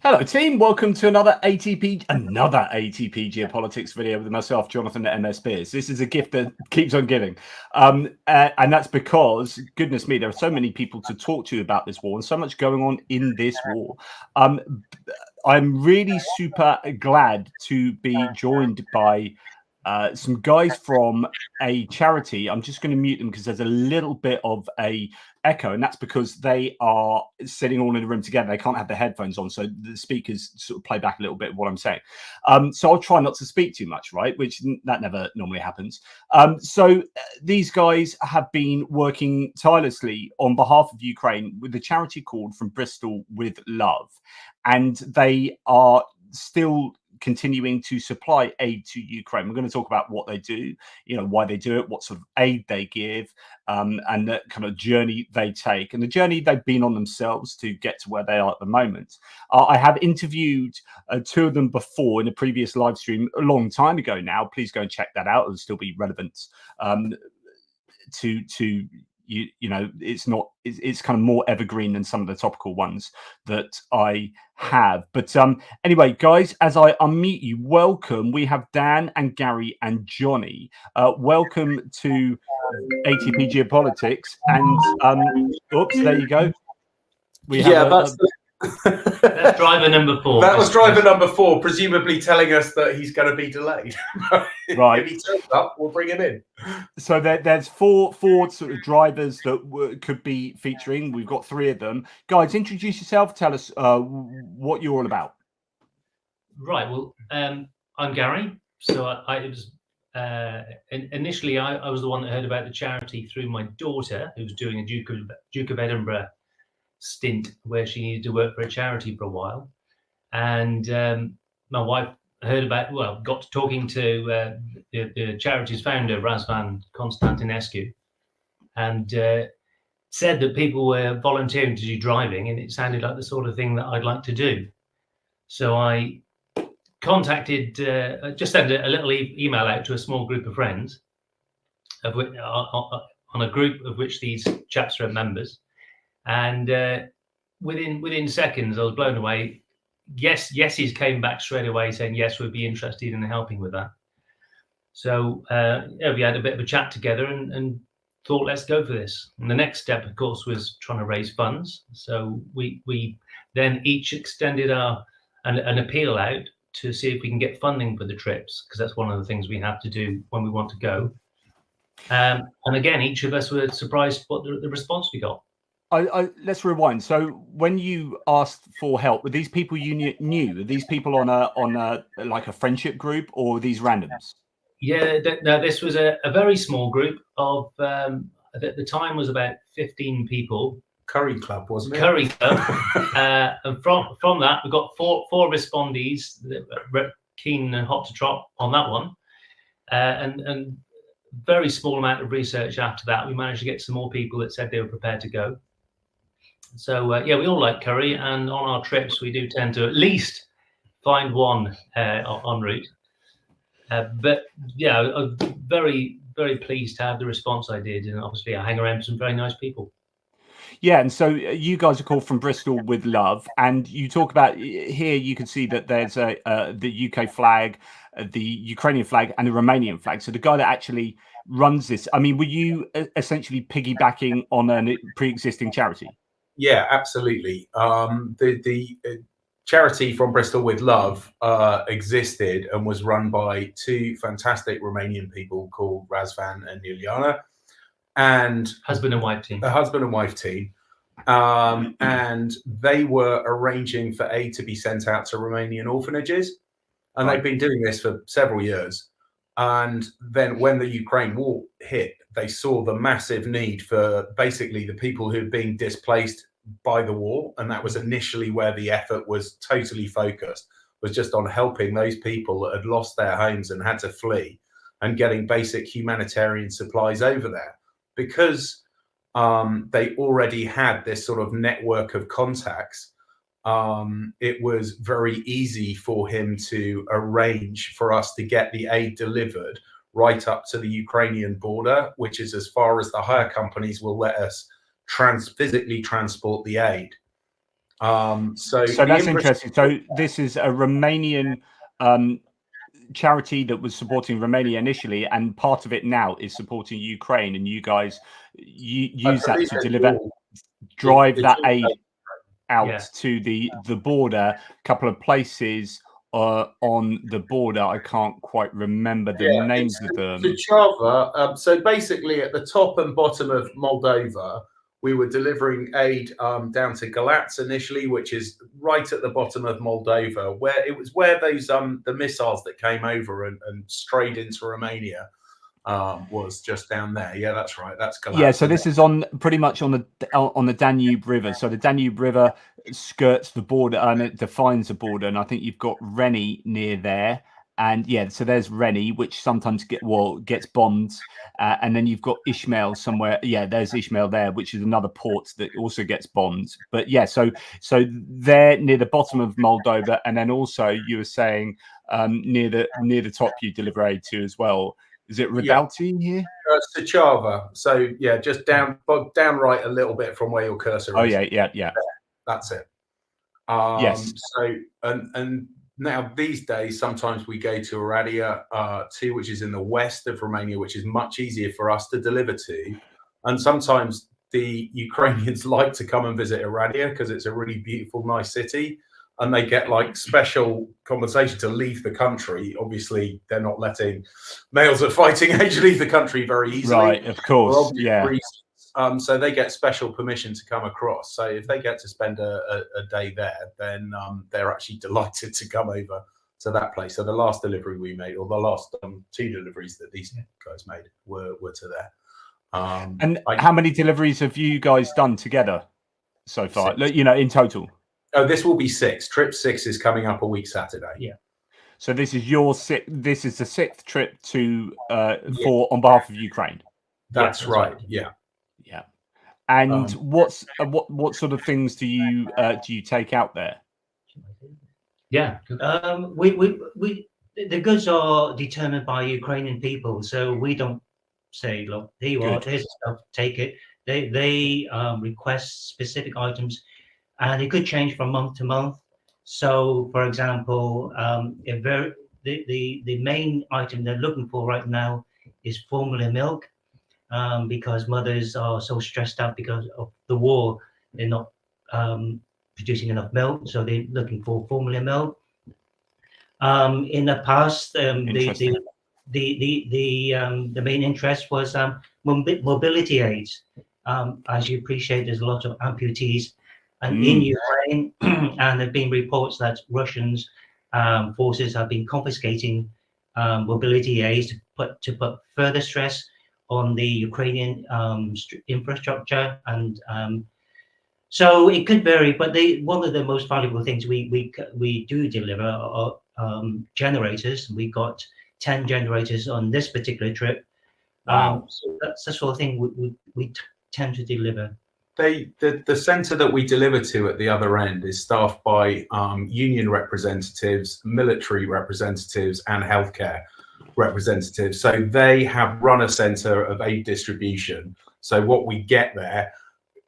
Hello team, welcome to another ATP geopolitics video with myself, Jonathan at MS Spears. This is a gift that keeps on giving. And that's because, goodness me, there are so many people to talk to about this war and so much going on in this war. I'm really super glad to be joined by some guys from a charity. I'm just going to mute them because there's a little bit of a echo, and that's because they are sitting all in the room together. They can't have their headphones on, so the speakers sort of play back a little bit of what I'm saying. So I'll try not to speak too much, right? Which that never normally happens. So these guys have been working tirelessly on behalf of Ukraine with a charity called From Bristol with Love, and they are still continuing to supply aid to Ukraine. We're going to talk about what they do, why they do it, what sort of aid they give, and the kind of journey they take, and the journey they've been on themselves to get to where they are at the moment. I have interviewed two of them before in a previous live stream a long time ago now. Please go and check that out. It'll still be relevant to it's kind of more evergreen than some of the topical ones that I have. But anyway, guys, as I unmute you, welcome. We have Dan and Gary and Johnny. Welcome to ATP Geopolitics. And oops, there you go. We have that's driver number 4. That was driver number 4, presumably telling us that he's going to be delayed. Right. If he turns up, we'll bring him in. So there's four sort of drivers that could be featuring. We've got 3 of them. Guys, introduce yourself. Tell us what you're all about. Right. Well, I'm Gary. So initially I was the one that heard about the charity through my daughter, who was doing a Duke of Edinburgh stint where she needed to work for a charity for a while, and my wife heard about, got to talking to the charity's founder, Razvan Constantinescu, and said that people were volunteering to do driving, and it sounded like the sort of thing that I'd like to do. So I contacted, just sent a little email out to a small group of friends, of which, on a group of which these chaps are members. And within seconds, I was blown away. Yeses came back straight away saying, yes, we'd be interested in helping with that. So we had a bit of a chat together and thought, let's go for this. And the next step, of course, was trying to raise funds. So we then each extended an appeal out to see if we can get funding for the trips, because that's one of the things we have to do when we want to go. And again, each of us were surprised what the response we got. Let's rewind. So when you asked for help, were these people you knew? Are these people on a like a friendship group, or were these randoms? Yeah, no, this was a very small group of, at the time was about 15 people. Curry Club, wasn't it? Curry Club. And from that, we got four respondees that were keen and hot to trot on that one. And very small amount of research after that. We managed to get some more people that said they were prepared to go. So yeah, we all like curry, and on our trips we do tend to at least find one en route. But yeah, I'm very, very pleased to have the response I did, and obviously I hang around with some very nice people. Yeah, and so you guys are called From Bristol with Love, and you talk about here. You can see that there's the UK flag, the Ukrainian flag, and the Romanian flag. So the guy that actually runs this, I mean, were you essentially piggybacking on a pre-existing charity? Yeah, absolutely. The charity From Bristol with Love existed and was run by 2 fantastic Romanian people called Razvan and Iuliana, and husband and wife team. A husband and wife team. And they were arranging for aid to be sent out to Romanian orphanages, and they've been doing this for several years. And then when the Ukraine war hit, they saw the massive need for basically the people who had been displaced by the war, and that was initially where the effort was totally focused, was just on helping those people that had lost their homes and had to flee, and getting basic humanitarian supplies over there, because they already had this sort of network of contacts. It was very easy for him to arrange for us to get the aid delivered right up to the Ukrainian border, which is as far as the hire companies will let us physically transport the aid. So that's interesting. So this is a Romanian charity that was supporting Romania initially, and part of it now is supporting Ukraine, and you guys use that to drive that aid out to the border. A couple of places on the border. I can't quite remember the names of them. Suceava. So basically, at the top and bottom of Moldova, we were delivering aid down to Galați initially, which is right at the bottom of Moldova, where it was where those the missiles that came over and strayed into Romania was just down there. Yeah, that's right. That's Galați. Yeah, so this is on pretty much on the Danube River. So the Danube River skirts the border and it defines the border. And I think you've got Reni near there. And yeah, so there's Reni, which sometimes gets bombed. And then you've got Ishmael somewhere. Yeah, there's Ishmael there, which is another port that also gets bombed. But yeah, so they're near the bottom of Moldova. And then also you were saying near the top you deliver aid to as well. Is it Rationality here? Suceava. So yeah, just down right a little bit from where your cursor is. Oh yeah. That's it. Yes. So and now these days, sometimes we go to Oradea too, which is in the west of Romania, which is much easier for us to deliver to. And sometimes the Ukrainians like to come and visit Oradea because it's a really beautiful, nice city. And they get like special compensation to leave the country. Obviously, they're not letting males at fighting age leave the country very easily. Right, of course, yeah. Reasons. So they get special permission to come across. So if they get to spend a day there, then they're actually delighted to come over to that place. So the last delivery we made, or the last 2 deliveries that these guys made, were to there. And how many deliveries have you guys done together so far? 6. You know, in total. Oh, this will be 6. Trip 6 is coming up a week Saturday. Yeah. So this is this is the 6th trip to on behalf of Ukraine. That's right. Yeah. Yeah. And what sort of things do you take out there? Yeah. We the goods are determined by Ukrainian people, so we don't say, look, here you are, here's the stuff, take it. They request specific items. And it could change from month to month. So, for example, the main item they're looking for right now is formula milk, because mothers are so stressed out because of the war. They're not producing enough milk, so they're looking for formula milk. In the past, the main interest was mobility aids. As you appreciate, there's a lot of amputees. And in Ukraine, and there have been reports that Russians forces have been confiscating mobility aids to put further stress on the Ukrainian infrastructure. And so it could vary, but one of the most valuable things we do deliver are generators. We got 10 generators on this particular trip. Wow. So that's the sort of thing we tend to deliver. The centre that we deliver to at the other end is staffed by union representatives, military representatives, and healthcare representatives. So they have run a centre of aid distribution. So what we get there,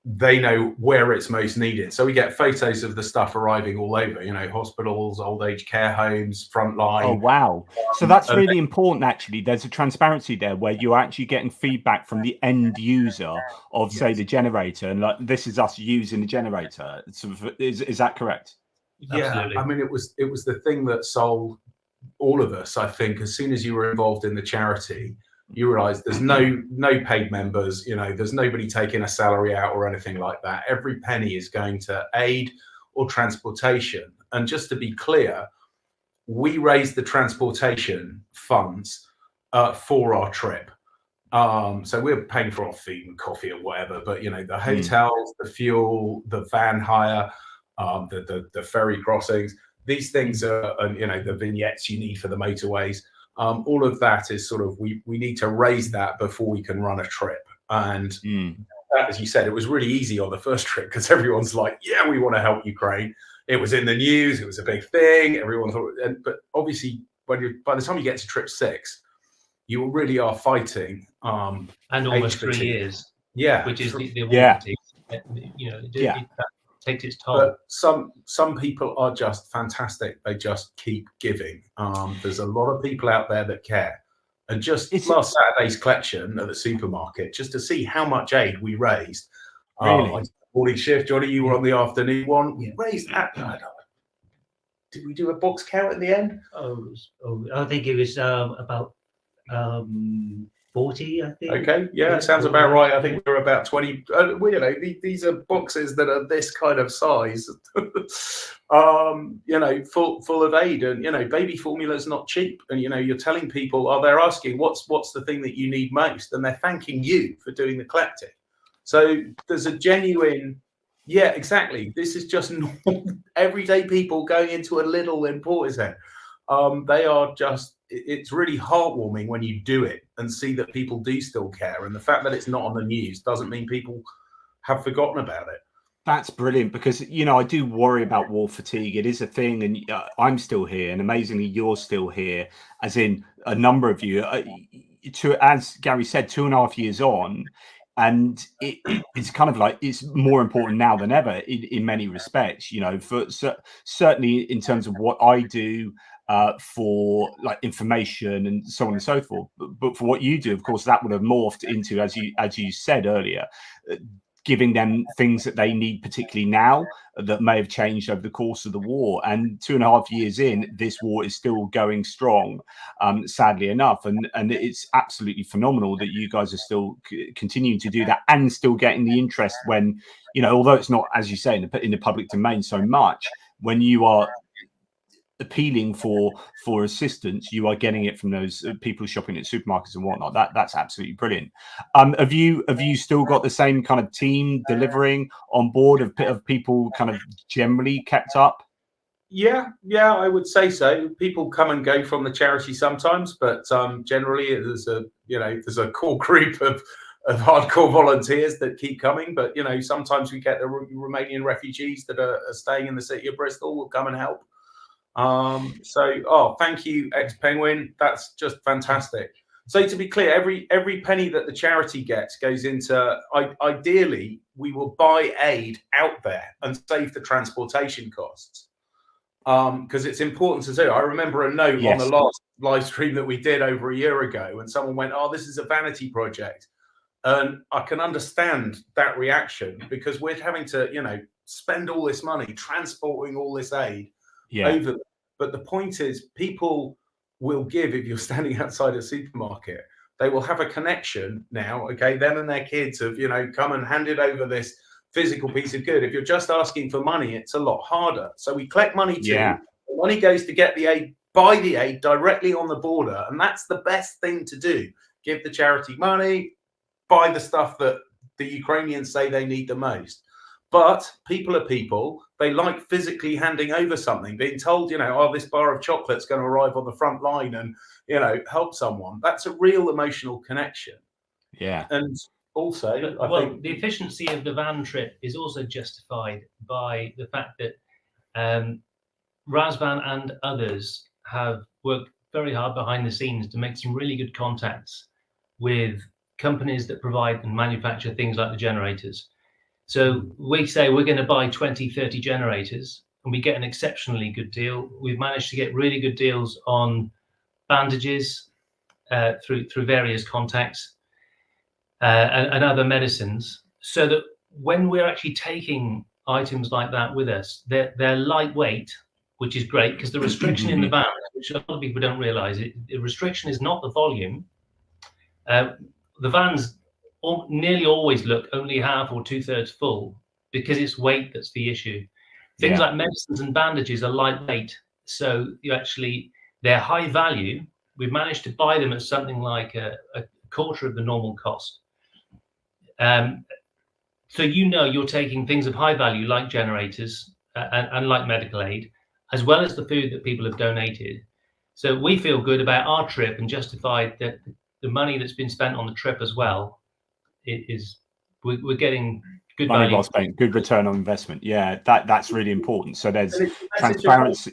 they know where it's most needed. So we get photos of the stuff arriving all over, you know, hospitals, old age care homes, frontline. Oh, wow. So that's really important, actually. There's a transparency there where you're actually getting feedback from the end user of, say, the generator. And like, this is us using the generator. Is that correct? Yeah, Absolutely. I mean, it was the thing that sold all of us, I think. As soon as you were involved in the charity, you realize there's no paid members, you know, there's nobody taking a salary out or anything like that. Every penny is going to aid or transportation. And just to be clear, we raised the transportation funds for our trip. So we're paying for our food and coffee or whatever, but you know, the hotels, the fuel, the van hire, the ferry crossings, these things are, you know, the vignettes you need for the motorways. All of that is sort of, we need to raise that before we can run a trip. And as you said, it was really easy on the first trip because everyone's like, yeah, we want to help Ukraine. It was in the news. It was a big thing. Everyone thought, but obviously by the time you get to trip 6, you really are fighting. And almost 3 years. Yeah. Which is the yeah. you know, takes its toll. But some people are just fantastic. They just keep giving. There's a lot of people out there that care. And just last Saturday's collection at the supermarket, just to see how much aid we raised. Really? Morning shift, Johnny, you were on the afternoon one. We raised did we do a box count in the end? I think it was about 40, I think. Okay, yeah, that sounds about right. I think we're about 20. These are boxes that are this kind of size, full of aid. And, baby formula is not cheap. And, you're telling people, they're asking, what's the thing that you need most? And they're thanking you for doing the collecting. So there's a genuine, yeah, exactly. This is just normal, everyday people going into a little in Portishead. They are just, it's really heartwarming when you do it and see that people do still care. And the fact that it's not on the news doesn't mean people have forgotten about it. That's brilliant, because, I do worry about war fatigue. It is a thing, and I'm still here, and amazingly, you're still here, as in a number of you. As Gary said, 2.5 years on, and it's kind of like it's more important now than ever in many respects, certainly in terms of what I do for like information and so on and so forth. But for what you do, of course, that would have morphed into, as you said earlier, giving them things that they need, particularly now, that may have changed over the course of the war. And 2.5 years in, this war is still going strong, sadly enough. And it's absolutely phenomenal that you guys are still continuing to do that and still getting the interest when, although it's not, as you say, in the public domain so much, when you are appealing for assistance, you are getting it from those people shopping at supermarkets and whatnot. That's absolutely brilliant. Have you still got the same kind of team delivering on board of people kind of generally kept up? Yeah, I would say so. People come and go from the charity sometimes, but generally there's a core group of hardcore volunteers that keep coming. But sometimes we get the Romanian refugees that are staying in the city of Bristol will come and help. Thank you, ex-Penguin. That's just fantastic. So to be clear, every penny that the charity gets goes into, ideally, we will buy aid out there and save the transportation costs. Because it's important to do. I remember a note on the last live stream that we did over a year ago, and someone went, this is a vanity project. And I can understand that reaction, because we're having to, spend all this money transporting all this aid over. But the point is, people will give if you're standing outside a supermarket. They will have a connection now. Okay, them and their kids have come and handed over this physical piece of good. If you're just asking for money, it's a lot harder. So we collect money too. The money goes to get the aid, buy the aid directly on the border, and that's the best thing to do. Give the charity money, buy the stuff that the Ukrainians say they need the most. But people are people. They like physically handing over something, being told, this bar of chocolate's going to arrive on the front line and, help someone. That's a real emotional connection. Yeah. And also, I think the efficiency of the van trip is also justified by the fact that Razvan and others have worked very hard behind the scenes to make some really good contacts with companies that provide and manufacture things like the generators. So we say we're going to buy 20, 30 generators, and we get an exceptionally good deal. We've managed to get really good deals on bandages through various contacts and other medicines, so that when we're actually taking items like that with us, they're lightweight, which is great, because the restriction in the van, which a lot of people don't realize, the restriction is not the volume. The vans nearly always look only half or 2/3 full, because it's weight that's the issue. Things like medicines and bandages are lightweight, so they're high value. We've managed to buy them at something like a quarter of the normal cost. So you're taking things of high value like generators and like medical aid, as well as the food that people have donated. So we feel good about our trip and justified that the money that's been spent on the trip as well. We're getting good money well spent, good return on investment. That's really important. So there's transparency.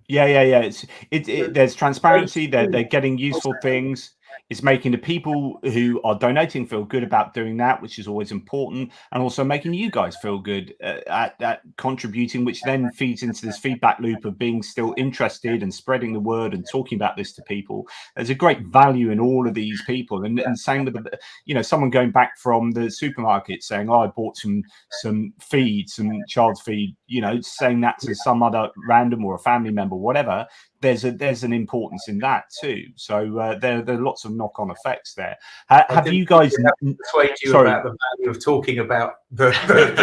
There's transparency. They're getting useful things. It's making the people who are donating feel good about doing that, which is always important, and also making you guys feel good at contributing, which then feeds into this feedback loop of being still interested and spreading the word and talking about this to people. There's a great value in all of these people, and same with the, you know, someone going back from the supermarket saying, "Oh, I bought some feed, some child's feed," you know, saying that to some other random or a family member, whatever. There's an importance in that too. So there are lots of knock-on effects there. Have you guys persuade you about the value of talking about the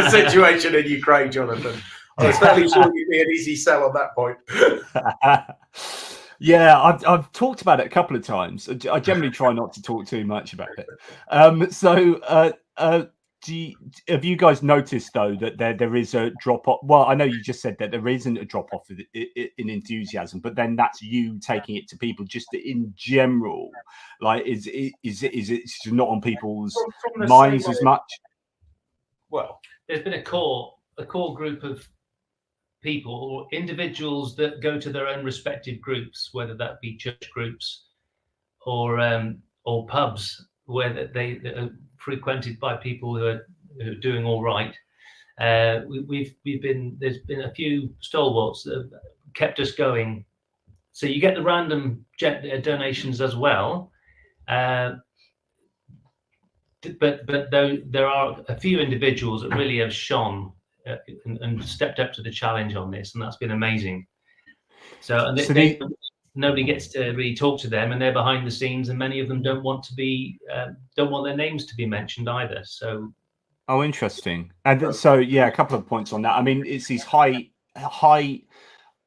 situation in Ukraine, Jonathan? I was fairly sure you'd be an easy sell on that point. Yeah, I've talked about it a couple of times. I generally try not to talk too much about it. Have you guys noticed though that there is a drop off? Well, I know you just said that there isn't a drop off in enthusiasm, but then that's you taking it to people just in general. Like, is it not on people's minds as much? Well, there's been a core group of people or individuals that go to their own respective groups, whether that be church groups or pubs, where they are frequented by people who are doing all right. There's been a few stalwarts that have kept us going. So you get the random donations as well, but there are a few individuals that really have shone and stepped up to the challenge on this, and that's been amazing. So nobody gets to really talk to them, and they're behind the scenes, and many of them don't want their names to be mentioned either. So, oh, interesting. And so, yeah, a couple of points on that. I mean, it's these high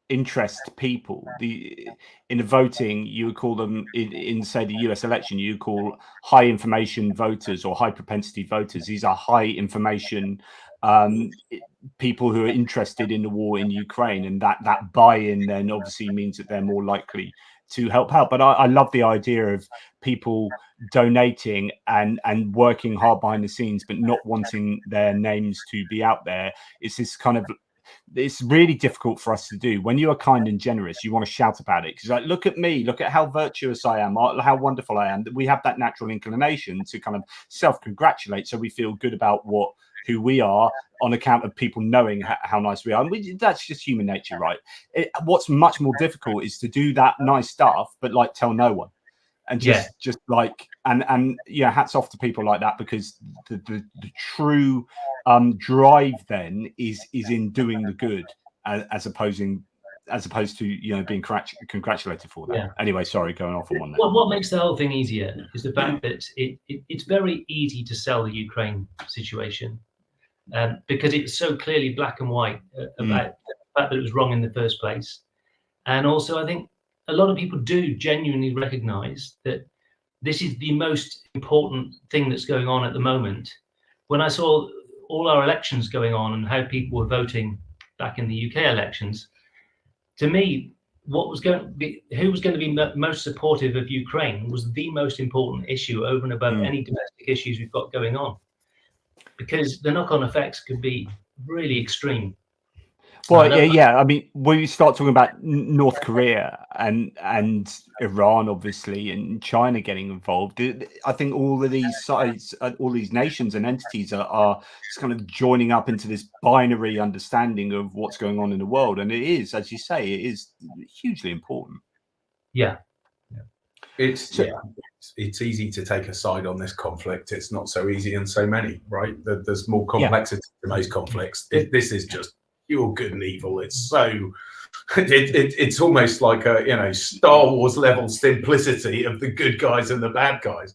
interest people. In the voting, you would call them in say the US election, you call high information voters or high propensity voters. These are high information people who are interested in the war in Ukraine, and that buy-in then obviously means that they're more likely to help out. But I love the idea of people donating and working hard behind the scenes, but not wanting their names to be out there. It's this kind of, it's really difficult for us to do. When you are kind and generous, you want to shout about it, because like, look at me, look at how virtuous I am, how wonderful I am. We have that natural inclination to kind of self-congratulate, so we feel good about who we are on account of people knowing how nice we are. And that's just human nature, right? What's much more difficult is to do that nice stuff, but like tell no one. And just like, and yeah, hats off to people like that, because the true drive then is in doing the good, as opposed to, you know, being congratulated for that. Yeah. Anyway, sorry, going off on one there. Well, what makes the whole thing easier is the fact that it's very easy to sell the Ukraine situation, because it's so clearly black and white about the fact that it was wrong in the first place. And also, I think a lot of people do genuinely recognize that this is the most important thing that's going on at the moment. When I saw all our elections going on and how people were voting back in the UK elections, to me, who was going to be most supportive of Ukraine was the most important issue over and above any domestic issues we've got going on, because the knock-on effects could be really extreme. Well, yeah. I mean, when you start talking about North Korea and Iran, obviously, and China getting involved, I think all of these sides, all these nations and entities are just kind of joining up into this binary understanding of what's going on in the world. And it is, as you say, it is hugely important. Yeah. It's easy to take a side on this conflict. It's not so easy in so many, right? There's more complexity to most conflicts. This is just pure good and evil. It's so it's almost like a, you know, Star Wars level simplicity of the good guys and the bad guys.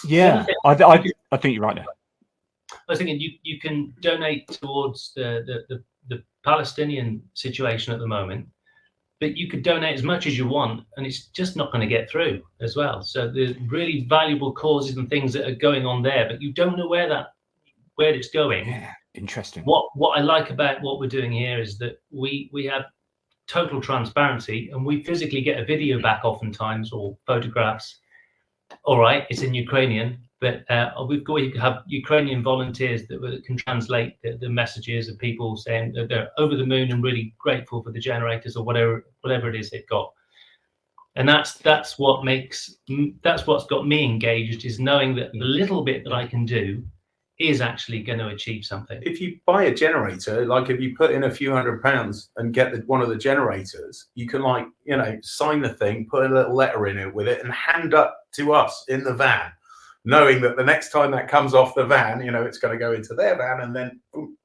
Yeah, I think you're right there. I was thinking you can donate towards the Palestinian situation at the moment, but you could donate as much as you want, and it's just not going to get through as well. So there's really valuable causes and things that are going on there, but you don't know where it's going. Yeah, interesting. What I like about what we're doing here is that we have total transparency, and we physically get a video back oftentimes, or photographs. All right, it's in Ukrainian, but we have Ukrainian volunteers that can translate the messages of people saying that they're over the moon and really grateful for the generators or whatever it is they've got. And that's what's got me engaged, is knowing that the little bit that I can do is actually going to achieve something. If you buy a generator, like if you put in a few £100 and get one of the generators, you can, like, you know, sign the thing, put a little letter in it with it, and hand up to us in the van, knowing that the next time that comes off the van, you know, it's going to go into their van, and then boom,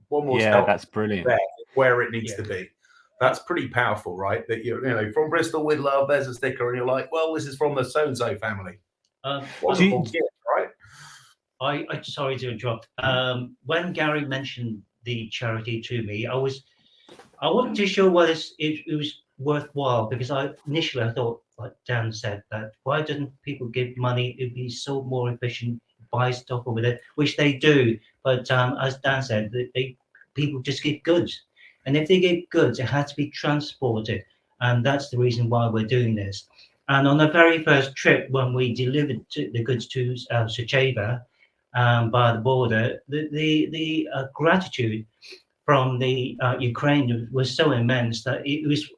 one more Yeah, that's brilliant. there where it needs to be. That's pretty powerful, right? That you know, from Bristol with love, there's a sticker, and you're like, well, this is from the so-and-so family. Wonderful gift, right? I sorry to interrupt. When Gary mentioned the charity to me, I wasn't too sure whether it was worthwhile, because initially I thought, like Dan said, that why didn't people give money? It'd be so more efficient, buy stuff with it, which they do. But as Dan said, people just give goods, and if they give goods, it has to be transported, and that's the reason why we're doing this. And on the very first trip, when we delivered the goods to Suceava, by the border, the gratitude from the Ukraine was so immense that it was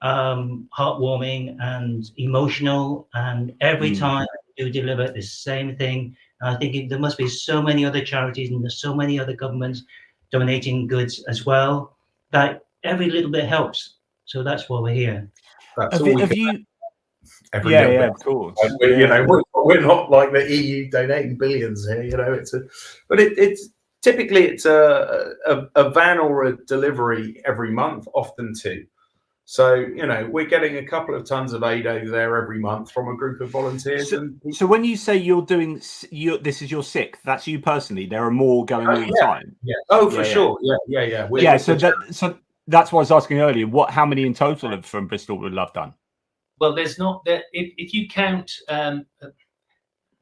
heartwarming and emotional. And every time you deliver the same thing, I think there must be so many other charities and there's so many other governments donating goods as well, that every little bit helps. So that's why we're here. That's Have you? Every Yeah, of course. You know, we're not like the EU donating billions here. You know, it's typically a van or a delivery every month, often two. So, you know, we're getting a couple of tons of aid over there every month from a group of volunteers. So when you say you're doing, this is your sixth, that's you personally. There are more going all the time. Yeah. Oh, for sure. Yeah. So that's what I was asking earlier. How many in total have From Bristol with Love done? Well, there's not, if you count,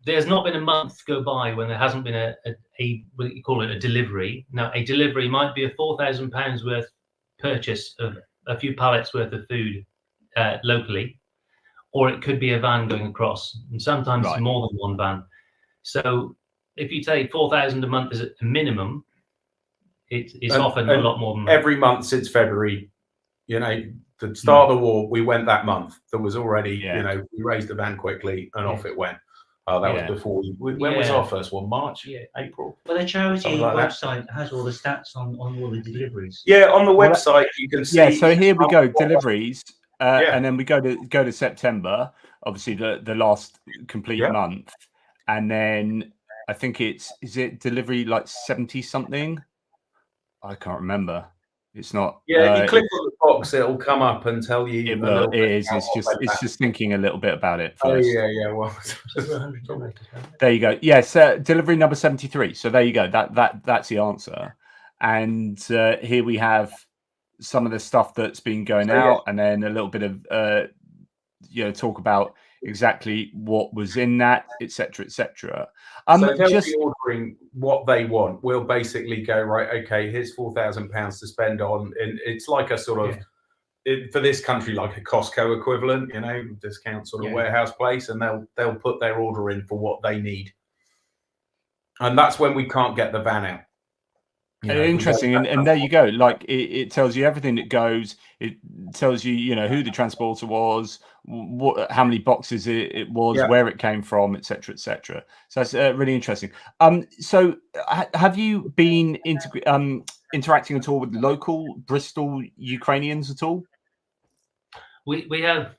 there's not been a month go by when there hasn't been a what you call it, a delivery. Now, a delivery might be a £4,000 worth purchase of a few pallets worth of food locally, or it could be a van going across, and sometimes it's more than one van. So if you take 4,000 a month as a minimum, it's often a lot more than that. Every month since February, you know, the start of the war, we went that month. There was already, you know, we raised the van quickly and off it went. That was before when was our first one? March? April? Well, the charity website has all the stats on all the deliveries. Yeah, on the website you can see. Yeah, so here we go, deliveries, and then we go to September, obviously the last complete month, and then I think is it delivery like 70 something? I can't remember. It's not. Yeah, you click on the box, it'll come up and tell you. It is. It's just thinking a little bit about it first. Oh yeah. Well, there you go. Yes, delivery number 73. So there you go. That's the answer. And here we have some of the stuff that's been going out, and then a little bit of talk about exactly what was in that, etc., etc. So they'll be ordering what they want. We'll basically go, right, okay, here's £4,000 to spend on, and it's like a sort of for this country, like a Costco equivalent, you know, discount sort of warehouse place, and they'll put their order in for what they need, and that's when we can't get the van out. Interesting, and there you go. Like it tells you everything that goes. It tells you, you know, who the transporter was, how many boxes it was, where it came from, etc., etc. So that's really interesting. So have you been interacting at all with local Bristol Ukrainians at all? We have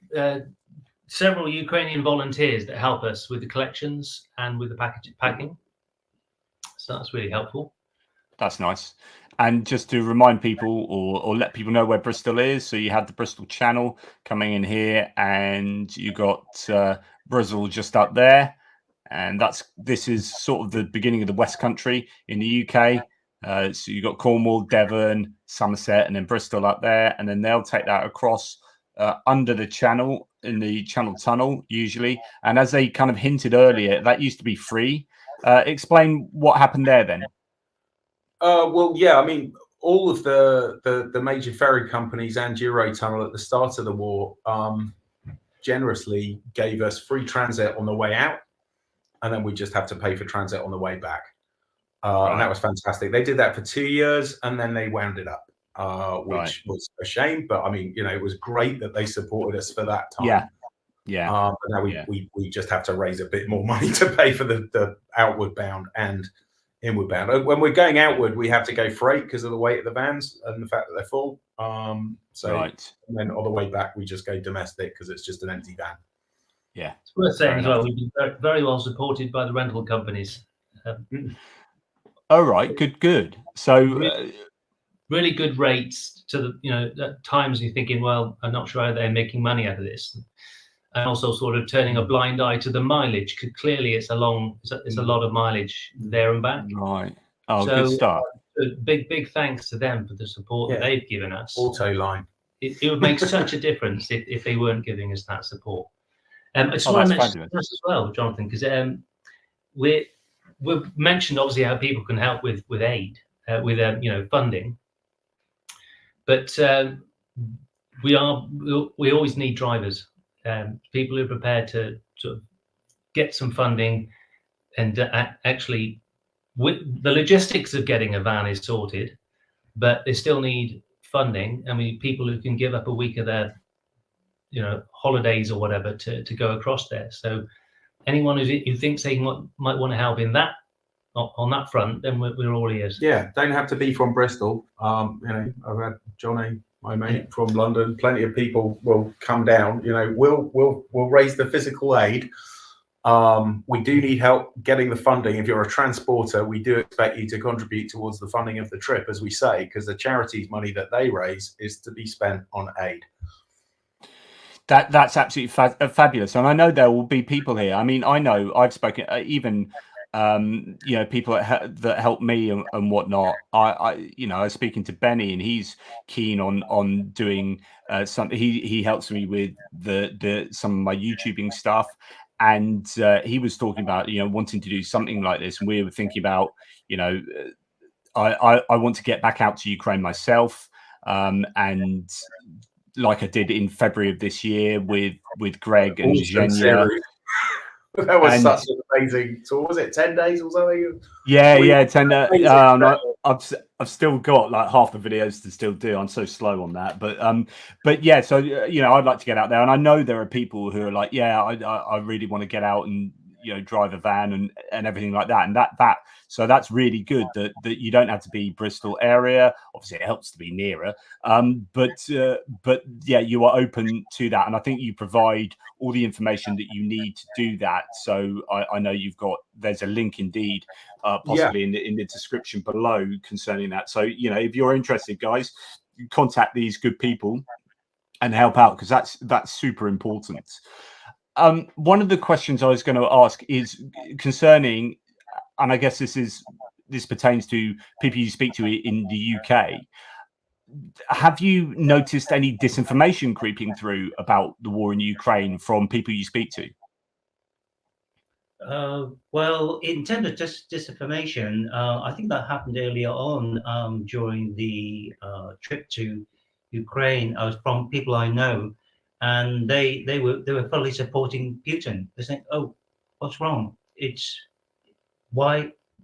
several Ukrainian volunteers that help us with the collections and with the packing. So that's really helpful. That's nice. And just to remind people or let people know where Bristol is, so you have the Bristol Channel coming in here, and you got Bristol just up there, and this is sort of the beginning of the West Country in the UK. So you got Cornwall, Devon, Somerset, and then Bristol up there, and then they'll take that across under the channel in the Channel Tunnel usually. And as they kind of hinted earlier, that used to be free. Explain what happened there then. Well, yeah, I mean, all of the major ferry companies and Eurotunnel at the start of the war generously gave us free transit on the way out, and then we just have to pay for transit on the way back. And that was fantastic. They did that for 2 years, and then they wound it up. which was a shame. But I mean, you know, it was great that they supported us for that time. But now we just have to raise a bit more money to pay for the outward bound and inward bound. When we're going outward, we have to go freight because of the weight of the vans and the fact that they're full. And then on the way back, we just go domestic because it's just an empty van. Yeah, it's worth saying as well. We've been very well supported by the rental companies. All right, good. So really good rates to the, you know, at times you're thinking, well, I'm not sure how they're making money out of this, and also sort of turning a blind eye to the mileage. Because clearly, it's a lot of mileage there and back. Right. Oh, so, good stuff. Big thanks to them for the support that they've given us. Autoline. It would make such a difference if they weren't giving us that support. I just want to mention this as well, Jonathan, because we've mentioned obviously how people can help with aid, with you know, funding, but we always need drivers, people who are prepared to sort of get some funding, and actually with the logistics of getting a van is sorted, but they still need funding. I mean, people who can give up a week of their, you know, holidays or whatever to go across there. So anyone who thinks they might want to help in that, on that front, then we're all ears. Yeah, don't have to be from Bristol. You know, I've had Johnny, my mate, from London. Plenty of people will come down. You know, we'll raise the physical aid. We do need help getting the funding. If you're a transporter, we do expect you to contribute towards the funding of the trip, as we say, because the charities' money that they raise is to be spent on aid. That's absolutely fabulous, and I know there will be people here. I mean, I know I've spoken even you know, people that help me and whatnot. I you know, I was speaking to Benny, and he's keen on doing something. He helps me with the some of my YouTubing stuff, and he was talking about, you know, wanting to do something like this, and we were thinking about, you know, I want to get back out to Ukraine myself, and like I did in February of this year with Greg and Zhenya. That was such an amazing. So was it 10 days or something? Yeah, 10 days. I've still got like half the videos to still do. I'm so slow on that, but yeah. So you know, I'd like to get out there, and I know there are people who are like, yeah, I really want to get out and, you know, drive a van and everything like that, and that. So that's really good that you don't have to be Bristol area. Obviously, it helps to be nearer. But yeah, you are open to that, and I think you provide all the information that you need to do that. So I know there's a link indeed, possibly in the description below concerning that. So, you know, if you're interested, guys, contact these good people and help out, because that's super important. One of the questions I was going to ask is concerning, and I guess this pertains to people you speak to in the UK. Have you noticed any disinformation creeping through about the war in Ukraine from people you speak to? Well, in terms of disinformation, I think that happened earlier on during the trip to Ukraine. I was from people I know, and they were fully supporting Putin. They're saying, "Oh, what's wrong?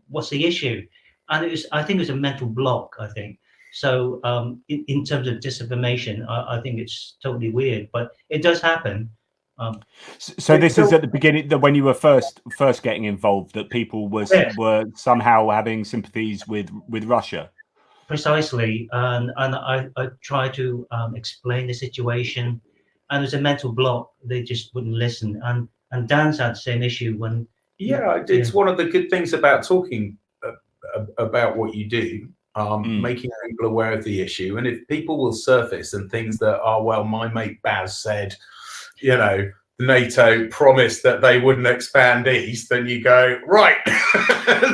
What's the issue?" And I think it was a mental block. I think so. In terms of disinformation, I think it's totally weird, but it does happen. So this is at the beginning, that when you were first getting involved, that people were somehow having sympathies with Russia. Precisely, and I tried to explain the situation, and there's a mental block. They just wouldn't listen. And Dan's had the same issue when. Yeah, it's one of the good things about talking about what you do, making people aware of the issue. And if people will surface and things that are, well, my mate Baz said, you know, NATO promised that they wouldn't expand east, then you go, right.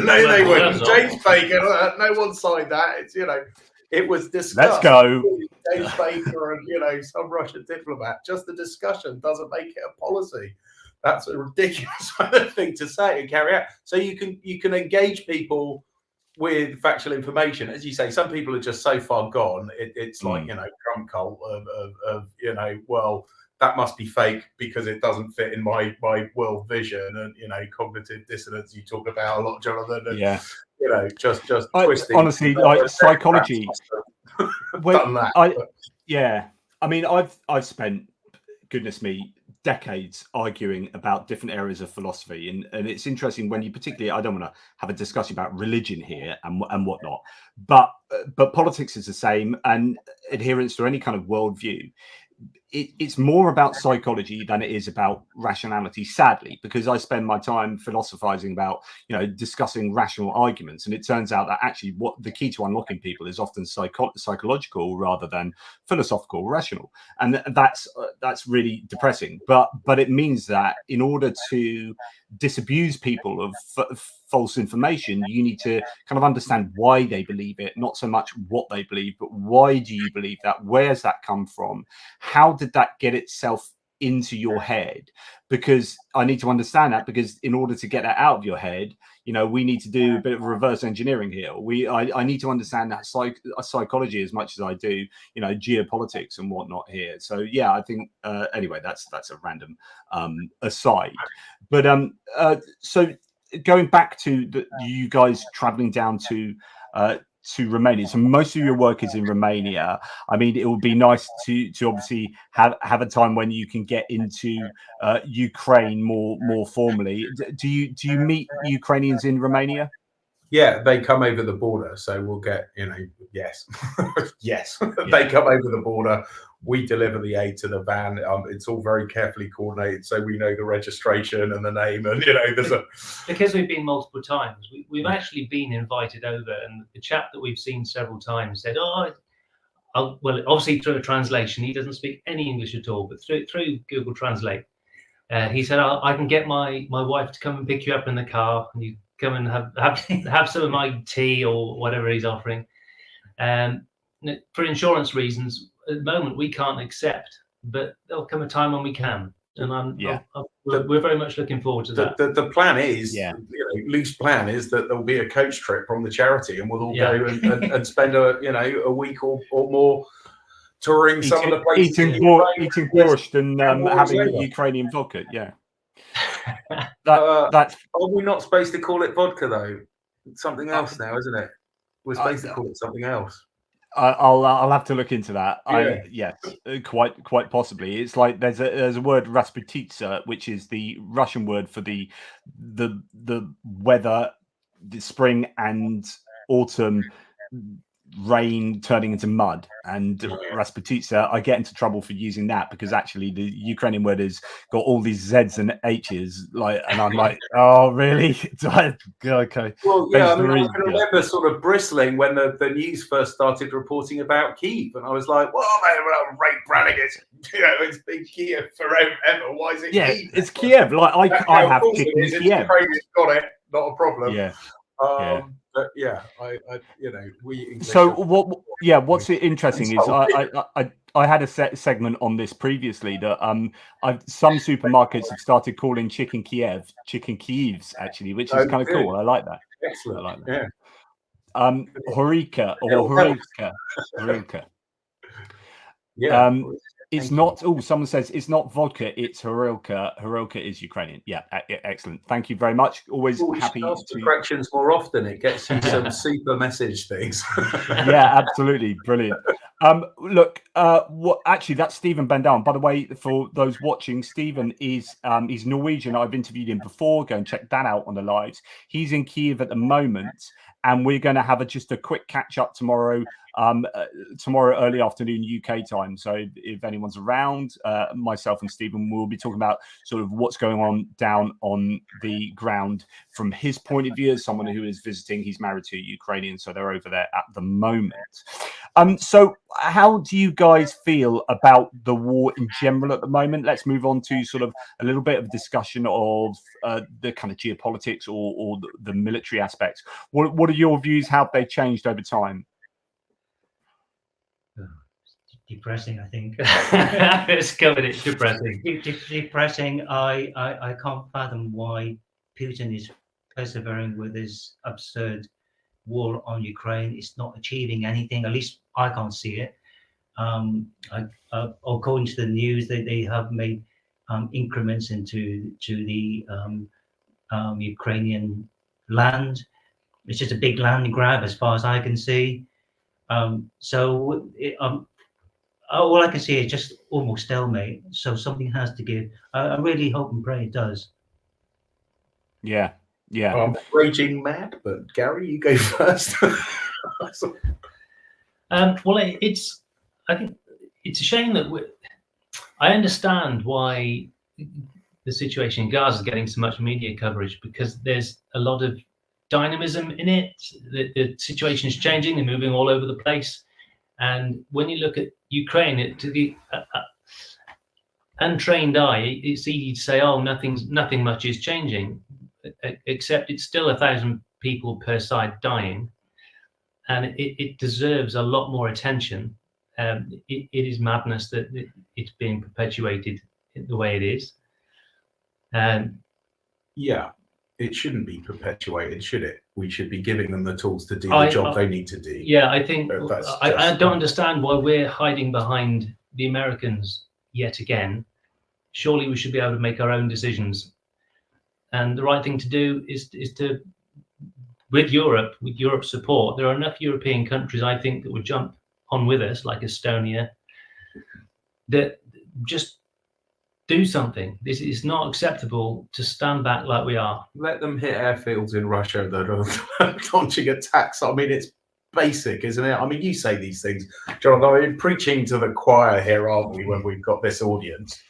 No, they wouldn't. James Baker, no one signed that. It's, you know, it was discussed. Let's go. James Baker and, you know, some Russian diplomat. Just the discussion doesn't make it a policy. That's a ridiculous thing to say and carry out. So you can engage people with factual information. As you say, some people are just so far gone. It's like, you know, Trump cult of you know, well, that must be fake because it doesn't fit in my world vision, and, you know, cognitive dissonance you talk about a lot, Jonathan. And, yeah, you know, just twisting. Honestly, like psychology. done that. I mean, I've spent, goodness me, decades arguing about different areas of philosophy, and it's interesting when you particularly, I don't want to have a discussion about religion here and whatnot, but politics is the same, and adherence to any kind of worldview. It's more about psychology than it is about rationality, sadly, because I spend my time philosophizing about, discussing rational arguments. And it turns out that actually what the key to unlocking people is often psychological rather than philosophical, rational. And that's really depressing. But it means that in order to disabuse people of false information, you need to kind of understand why they believe it, not so much what they believe, but why do you believe that? Where's that come from? How did that get itself into your head? Because I need to understand that, because in order to get that out of your head, we need to do a bit of reverse engineering here. I need to understand that psychology as much as I do, geopolitics and whatnot here. So yeah, I think anyway, that's a random aside. But so going back to you guys traveling down to Romania. So most of your work is in Romania. I mean, it would be nice to obviously have a time when you can get into Ukraine more formally. Do you meet Ukrainians in Romania? Yeah, they come over the border, so we'll get, yes, yes, Yeah. They come over the border. We deliver the aid to the van. It's all very carefully coordinated, so we know the registration and the name, and there's a because we've been multiple times. We've actually been invited over, and the chap that we've seen several times said, well, obviously through a translation, he doesn't speak any English at all, but through Google Translate, he said, I can get my wife to come and pick you up in the car, and you come and have some of my tea or whatever he's offering. For insurance reasons, at the moment we can't accept, but there'll come a time when we can, and we're very much looking forward to that. The plan is, loose plan is that there'll be a coach trip from the charity, and we'll all go and spend a week or more touring some of the places, eating borscht and having Ukrainian vodka. Yeah. That's. Are we not supposed to call it vodka though? It's something else now, isn't it? We're supposed to call it something else. I'll have to look into that. Yeah. Quite possibly. It's like there's a word rasputitsa, which is the Russian word for the weather, the spring and autumn rain turning into mud, and rasputitsa. I get into trouble for using that because actually the Ukrainian word has got all these Z's and H's, and I'm like, oh really? Okay. Well, yeah, I can remember sort of bristling when the news first started reporting about Kyiv, and I was like, well, Ray Brannigan, it's been Kyiv forever. Why is it Kyiv? It's Kiev. Like I have chickens in Kiev. Got it, not a problem. Yeah. But yeah, we. So what? Yeah, what's interesting is I had a segment on this previously that some supermarkets have started calling chicken Kyivs actually, which is kind of cool. I like that. Excellent. I like that. Yeah. Horilka or Horilka. Yeah. It's not. Oh, someone says it's not vodka. It's Horilka. Horilka is Ukrainian. Yeah, excellent. Thank you very much. Always happy to corrections more often. It gets you some super message things. Yeah, absolutely, brilliant. Look, actually, that's Stephen Bendown. By the way, for those watching, Stephen is he's Norwegian. I've interviewed him before. Go and check that out on the lives. He's in Kyiv at the moment, and we're going to have just a quick catch up tomorrow. Tomorrow early afternoon UK time. So if anyone's around, myself and Stephen will be talking about sort of what's going on down on the ground from his point of view as someone who is visiting. He's married to a Ukrainian, so they're over there at the moment. So how do you guys feel about the war in general at the moment? Let's move on to sort of a little bit of discussion of the kind of geopolitics or the military aspects. What are your views? How have they changed over time? Depressing, I think. It's covered. It's depressing. Depressing. I can't fathom why Putin is persevering with this absurd war on Ukraine. It's not achieving anything. At least I can't see it. According to the news, they have made increments into the Ukrainian land. It's just a big land grab, as far as I can see. All I can see is just almost stalemate. So something has to give. I really hope and pray it does. Yeah, yeah. I'm raging mad, but Gary, you go first. Well, I think it's a shame that I understand why the situation in Gaza is getting so much media coverage, because there's a lot of dynamism in it. The situation is changing; they're moving all over the place. And when you look at Ukraine, to the untrained eye, it's easy to say, "Oh, nothing much is changing," except it's still 1,000 people per side dying, and it deserves a lot more attention. It is madness that it's being perpetuated the way it is. Yeah, it shouldn't be perpetuated, should it? We should be giving them the tools to do the job they need to do. Yeah, I think I don't understand why we're hiding behind the Americans yet again. Surely we should be able to make our own decisions. And the right thing to do is to, with Europe's support, there are enough European countries, I think, that would jump on with us, like Estonia, that just do something. This is not acceptable to stand back like we are. Let them hit airfields in Russia that are launching attacks. I mean, it's basic, isn't it? I mean, you say these things, John. I mean, preaching to the choir here, aren't we, when we've got this audience?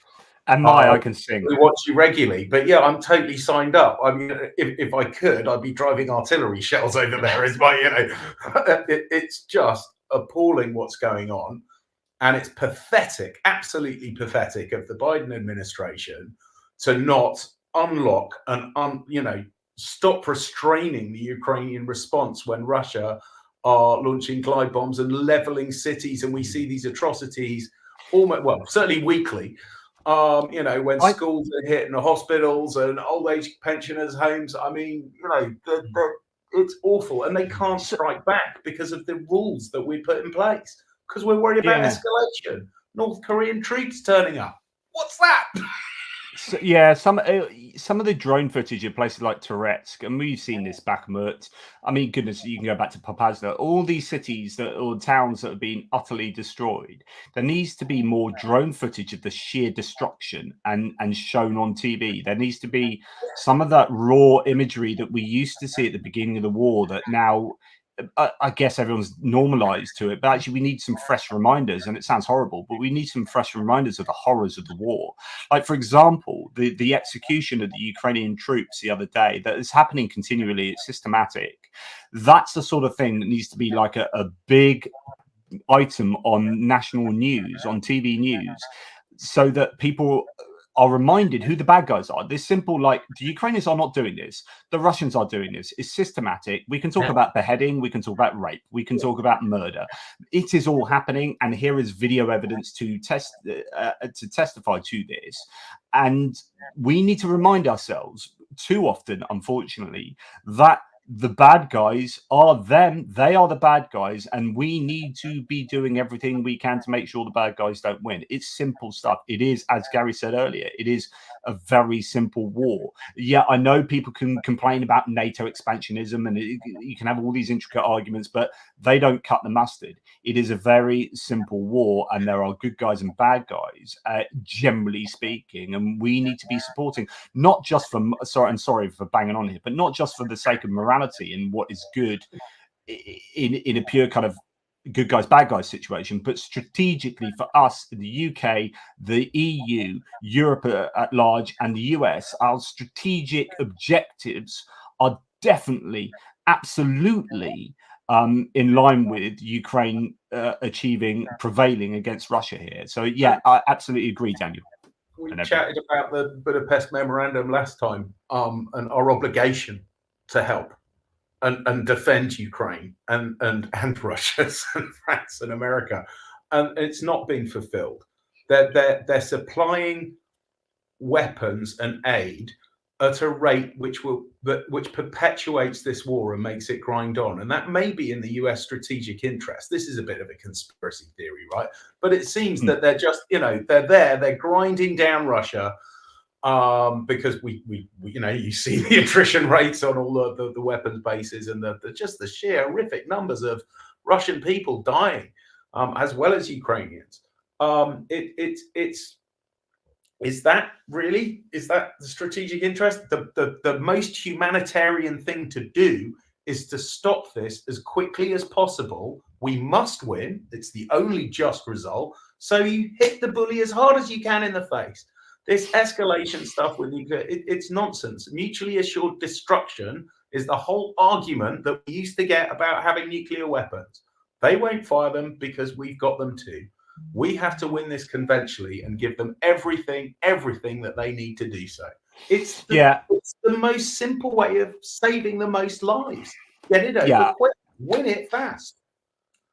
And I can sing. We watch you regularly, but yeah, I'm totally signed up. I mean, if I could, I'd be driving artillery shells over there. Is my, it's just appalling what's going on, and it's pathetic, absolutely pathetic of the Biden administration to not unlock and stop restraining the Ukrainian response when Russia are launching glide bombs and leveling cities, and we see these atrocities certainly weekly. When schools are hit and hospitals and old age pensioners' homes, I mean, it's awful. And they can't strike back because of the rules that we put in place, because we're worried about escalation. North Korean troops turning up. What's that? So, yeah, some of the drone footage in places like Touretsk, and we've seen this Bakhmut. I mean, goodness, you can go back to Popasna. All these cities or towns that have been utterly destroyed. There needs to be more drone footage of the sheer destruction and shown on TV. There needs to be some of that raw imagery that we used to see at the beginning of the war that now, I guess everyone's normalized to it, but actually we need some fresh reminders. And it sounds horrible, but we need some fresh reminders of the horrors of the war. Like, for example, the execution of the Ukrainian troops the other day, that is happening continually. It's systematic. That's the sort of thing that needs to be like a big item on national news, on TV news, so that people are reminded who the bad guys are. This simple, like, the Ukrainians are not doing this. The Russians are doing this. It's systematic. We can talk about beheading. We can talk about rape. We can talk about murder. It is all happening. And here is video evidence to testify to this. And we need to remind ourselves too often, unfortunately, that the bad guys are them. They are the bad guys, and we need to be doing everything we can to make sure the bad guys don't win. It's simple stuff. It is, as Gary said earlier, it is a very simple war. Yeah, I know people can complain about NATO expansionism, and you can have all these intricate arguments, but they don't cut the mustard. It is a very simple war, and there are good guys and bad guys, generally speaking, and we need to be supporting, not just for, sorry for banging on here, but not just for the sake of morality and what is good in a pure kind of good guys, bad guys situation, but strategically for us, the UK, the EU, Europe at large, and the US, our strategic objectives are definitely, absolutely in line with Ukraine prevailing against Russia here. So yeah, I absolutely agree, Daniel. We chatted about the Budapest Memorandum last time, and our obligation to help and defend Ukraine and Russia and France and America, and it's not being fulfilled. They're supplying weapons and aid at a rate which perpetuates this war and makes it grind on, and that may be in the US strategic interest. This is a bit of a conspiracy theory, right? But it seems that they're just, they're grinding down Russia, because we you see the attrition rates on all the weapons bases and just the sheer horrific numbers of Russian people dying, as well as Ukrainians. Is that the strategic interest? The most humanitarian thing to do is to stop this as quickly as possible. We must win. It's the only just result. So you hit the bully as hard as you can in the face. This escalation stuff with nuclear, it's nonsense. Mutually assured destruction is the whole argument that we used to get about having nuclear weapons. They won't fire them because we've got them too. We have to win this conventionally and give them everything that they need to do so. It's the most simple way of saving the most lives. Get it over quick, win it fast.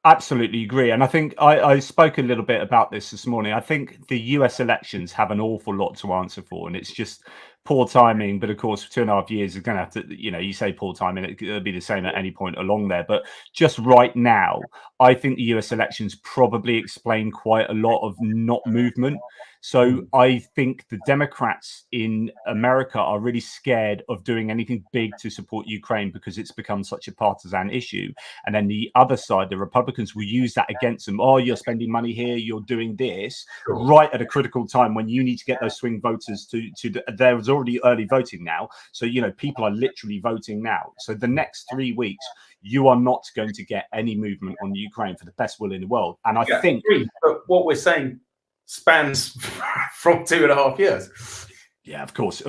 Absolutely agree. And I think I spoke a little bit about this morning. I think the US elections have an awful lot to answer for, and it's just poor timing. But of course, for 2.5 years, it's going to have to, you say poor timing, it'll be the same at any point along there. But just right now, I think the US elections probably explain quite a lot of not movement. So I think the Democrats in America are really scared of doing anything big to support Ukraine because it's become such a partisan issue. And then the other side, the Republicans, will use that against them. Oh, you're spending money here, you're doing this, right at a critical time when you need to get those swing voters there's already early voting now. So, people are literally voting now. So the next 3 weeks, you are not going to get any movement on Ukraine for the best will in the world. And I think... But what we're saying spans from 2.5 years. Yeah, of course.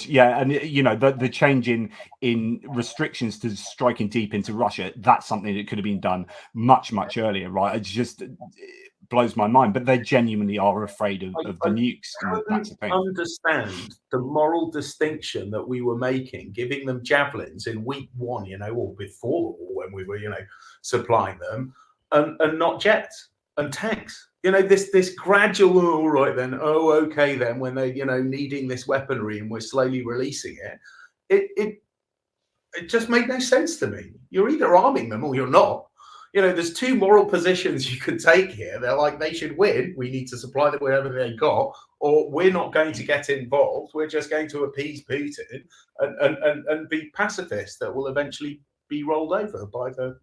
Yeah. And, the change in restrictions to striking deep into Russia, that's something that could have been done much, much earlier, right? It just blows my mind. But they genuinely are afraid of the nukes. And that's the thing. Understand the moral distinction that we were making, giving them javelins in week 1, or before when we were, supplying them, and not jets and tanks. This gradual, all right then, okay then, when they, needing this weaponry and we're slowly releasing it, it just made no sense to me. You're either arming them or you're not. There's two moral positions you could take here. They're like, they should win. We need to supply them whatever they got, or we're not going to get involved. We're just going to appease Putin and be pacifists that will eventually be rolled over by the,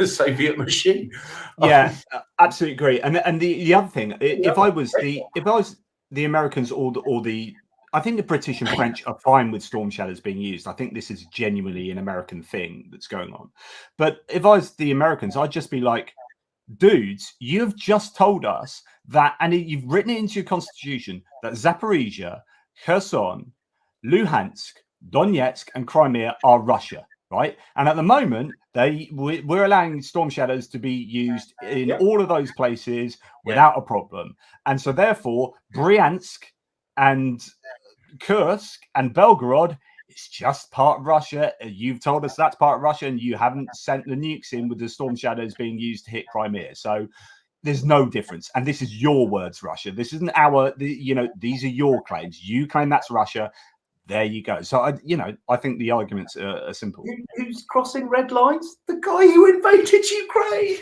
Soviet machine. Yeah, absolutely agree. And the other thing, if I was the Americans or the I think the British and French are fine with Storm Shadows being used. I think this is genuinely an American thing that's going on. But if I was the Americans, I'd just be like, dudes, you've just told us that, and you've written it into your constitution, that Zaporizhia, Kherson, Luhansk, Donetsk, and Crimea are Russia. Right. And at the moment, we're allowing Storm Shadows to be used in all of those places without a problem. And so therefore, Bryansk and Kursk and Belgorod is just part of Russia. You've told us that's part of Russia, and you haven't sent the nukes in with the Storm Shadows being used to hit Crimea. So there's no difference. And this is your words, Russia. This isn't these are your claims. You claim that's Russia. There you go. So, I think the arguments are simple. Who's crossing red lines? The guy who invaded Ukraine.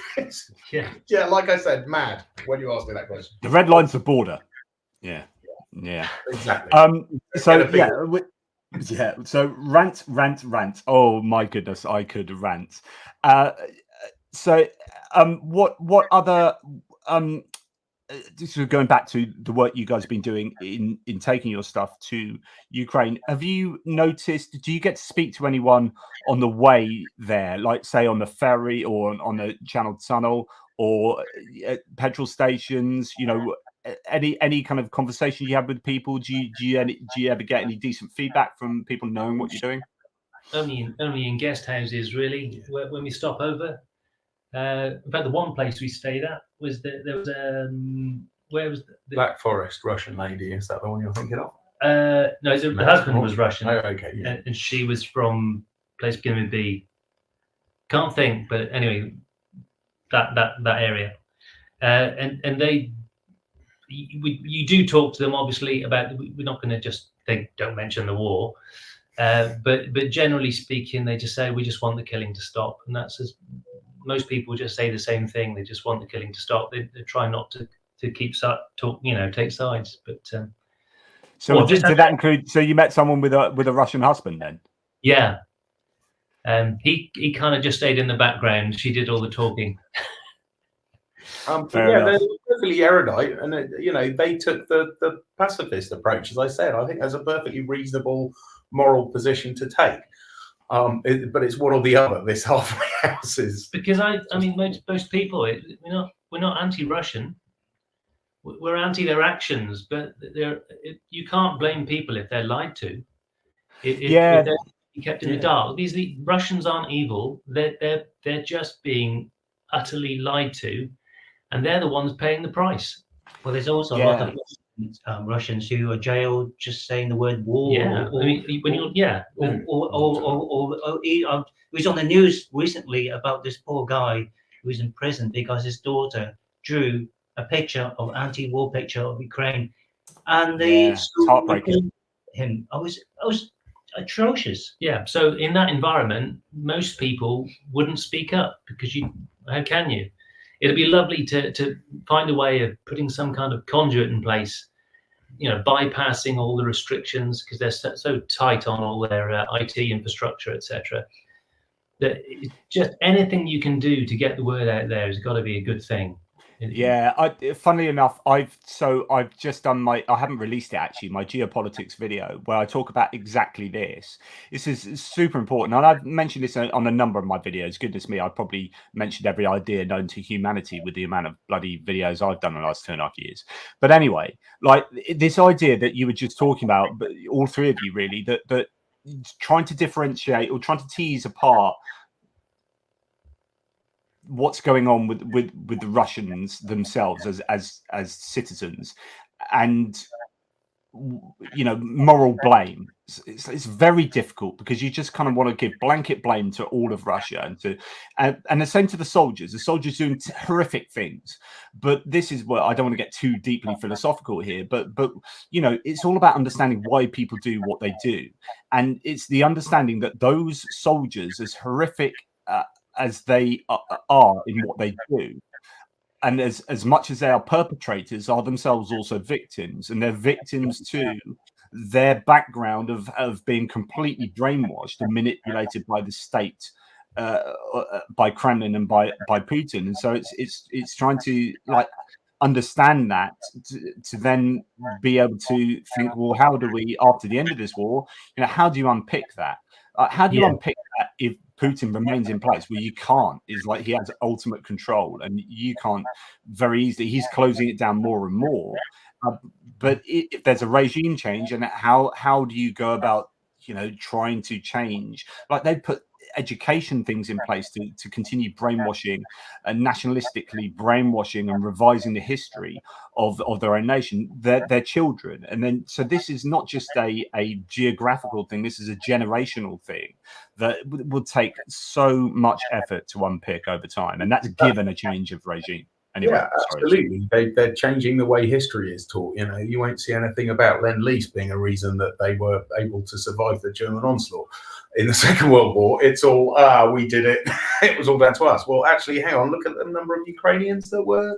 Yeah, like I said, mad when you asked me that question. The red line's the border. Yeah. Exactly. So rant. Oh, my goodness, I could rant. What other... So going back to the work you guys have been doing in taking your stuff to Ukraine, have you noticed, do you get to speak to anyone on the way there, like say on the ferry or on the Channel Tunnel or at petrol stations, any kind of conversation you have with people? Do you ever get any decent feedback from people knowing what you're doing? Only in guest houses, really, when we stop over. In fact, the one place we stayed at was there was where was the Black Forest Russian lady? Is that the one you're thinking of? No, the husband was Russian. Oh, okay, yeah. And she was from a place beginning with B. Can't think, but anyway, that area, and you do talk to them obviously about. We're not going to just think don't mention the war, but generally speaking, they just say we just want the killing to stop, and that's as most people just say the same thing. They just want the killing to stop. They try not to keep take sides. But so did that include? So you met someone with a Russian husband then? Yeah. He kind of just stayed in the background. She did all the talking. But Fair yeah, enough. they're perfectly erudite, and they took the pacifist approach. As I said, I think that's a perfectly reasonable moral position to take. But it's one or the other. This halfway house is because I mean most people we're not anti-Russian. We're anti their actions, but you can't blame people if they're lied to. If they're kept in the dark. The Russians aren't evil. They're just being utterly lied to, and they're the ones paying the price. Well, there's also a lot of Russians who are jailed just saying the word war. Yeah, I mean, when you're it was on the news recently about this poor guy who was in prison because his daughter drew a picture of anti-war picture of Ukraine, and they heartbreaking. him. I was atrocious. Yeah. So in that environment, most people wouldn't speak up because how can you? It'd be lovely to find a way of putting some kind of conduit in place, bypassing all the restrictions because they're so tight on all their IT infrastructure, etc. That just anything you can do to get the word out there has got to be a good thing. Yeah, funnily enough, I've just done I haven't released it actually, my geopolitics video where I talk about exactly this. This is super important, and I've mentioned this on a number of my videos. Goodness me, I probably mentioned every idea known to humanity with the amount of bloody videos I've done in the last 2.5 years. But anyway, like this idea that you were just talking about, but all three of you really, that trying to differentiate or trying to tease apart what's going on with the Russians themselves as citizens, and moral blame. It's very difficult because you just kind of want to give blanket blame to all of Russia and the same to the soldiers. The soldiers doing horrific things, but this is where I don't want to get too deeply philosophical here. But it's all about understanding why people do what they do, and it's the understanding that those soldiers, as horrific as they are in what they do, and as much as they are perpetrators, are themselves also victims, and they're victims to their background of being completely brainwashed and manipulated by the state, by Kremlin and by Putin. And so it's trying to understand that to then be able to think, well, how do we, after the end of this war, how do you unpick that? How do you unpick that if Putin remains in place? Well, you can't. It's like he has ultimate control, and you can't very easily. He's closing it down more and more. But if there's a regime change, and how do you go about trying to change? Like they put education things in place to continue brainwashing and nationalistically brainwashing and revising the history of their own nation, their children. And then so this is not just a geographical thing, this is a generational thing that will take so much effort to unpick over time, and that's given a change of regime. Anyway, yeah, absolutely. They're changing the way history is taught. You won't see anything about Lend-Lease being a reason that they were able to survive the German onslaught in the Second World War. It's all, we did it. It was all down to us. Well, actually, hang on, look at the number of Ukrainians that were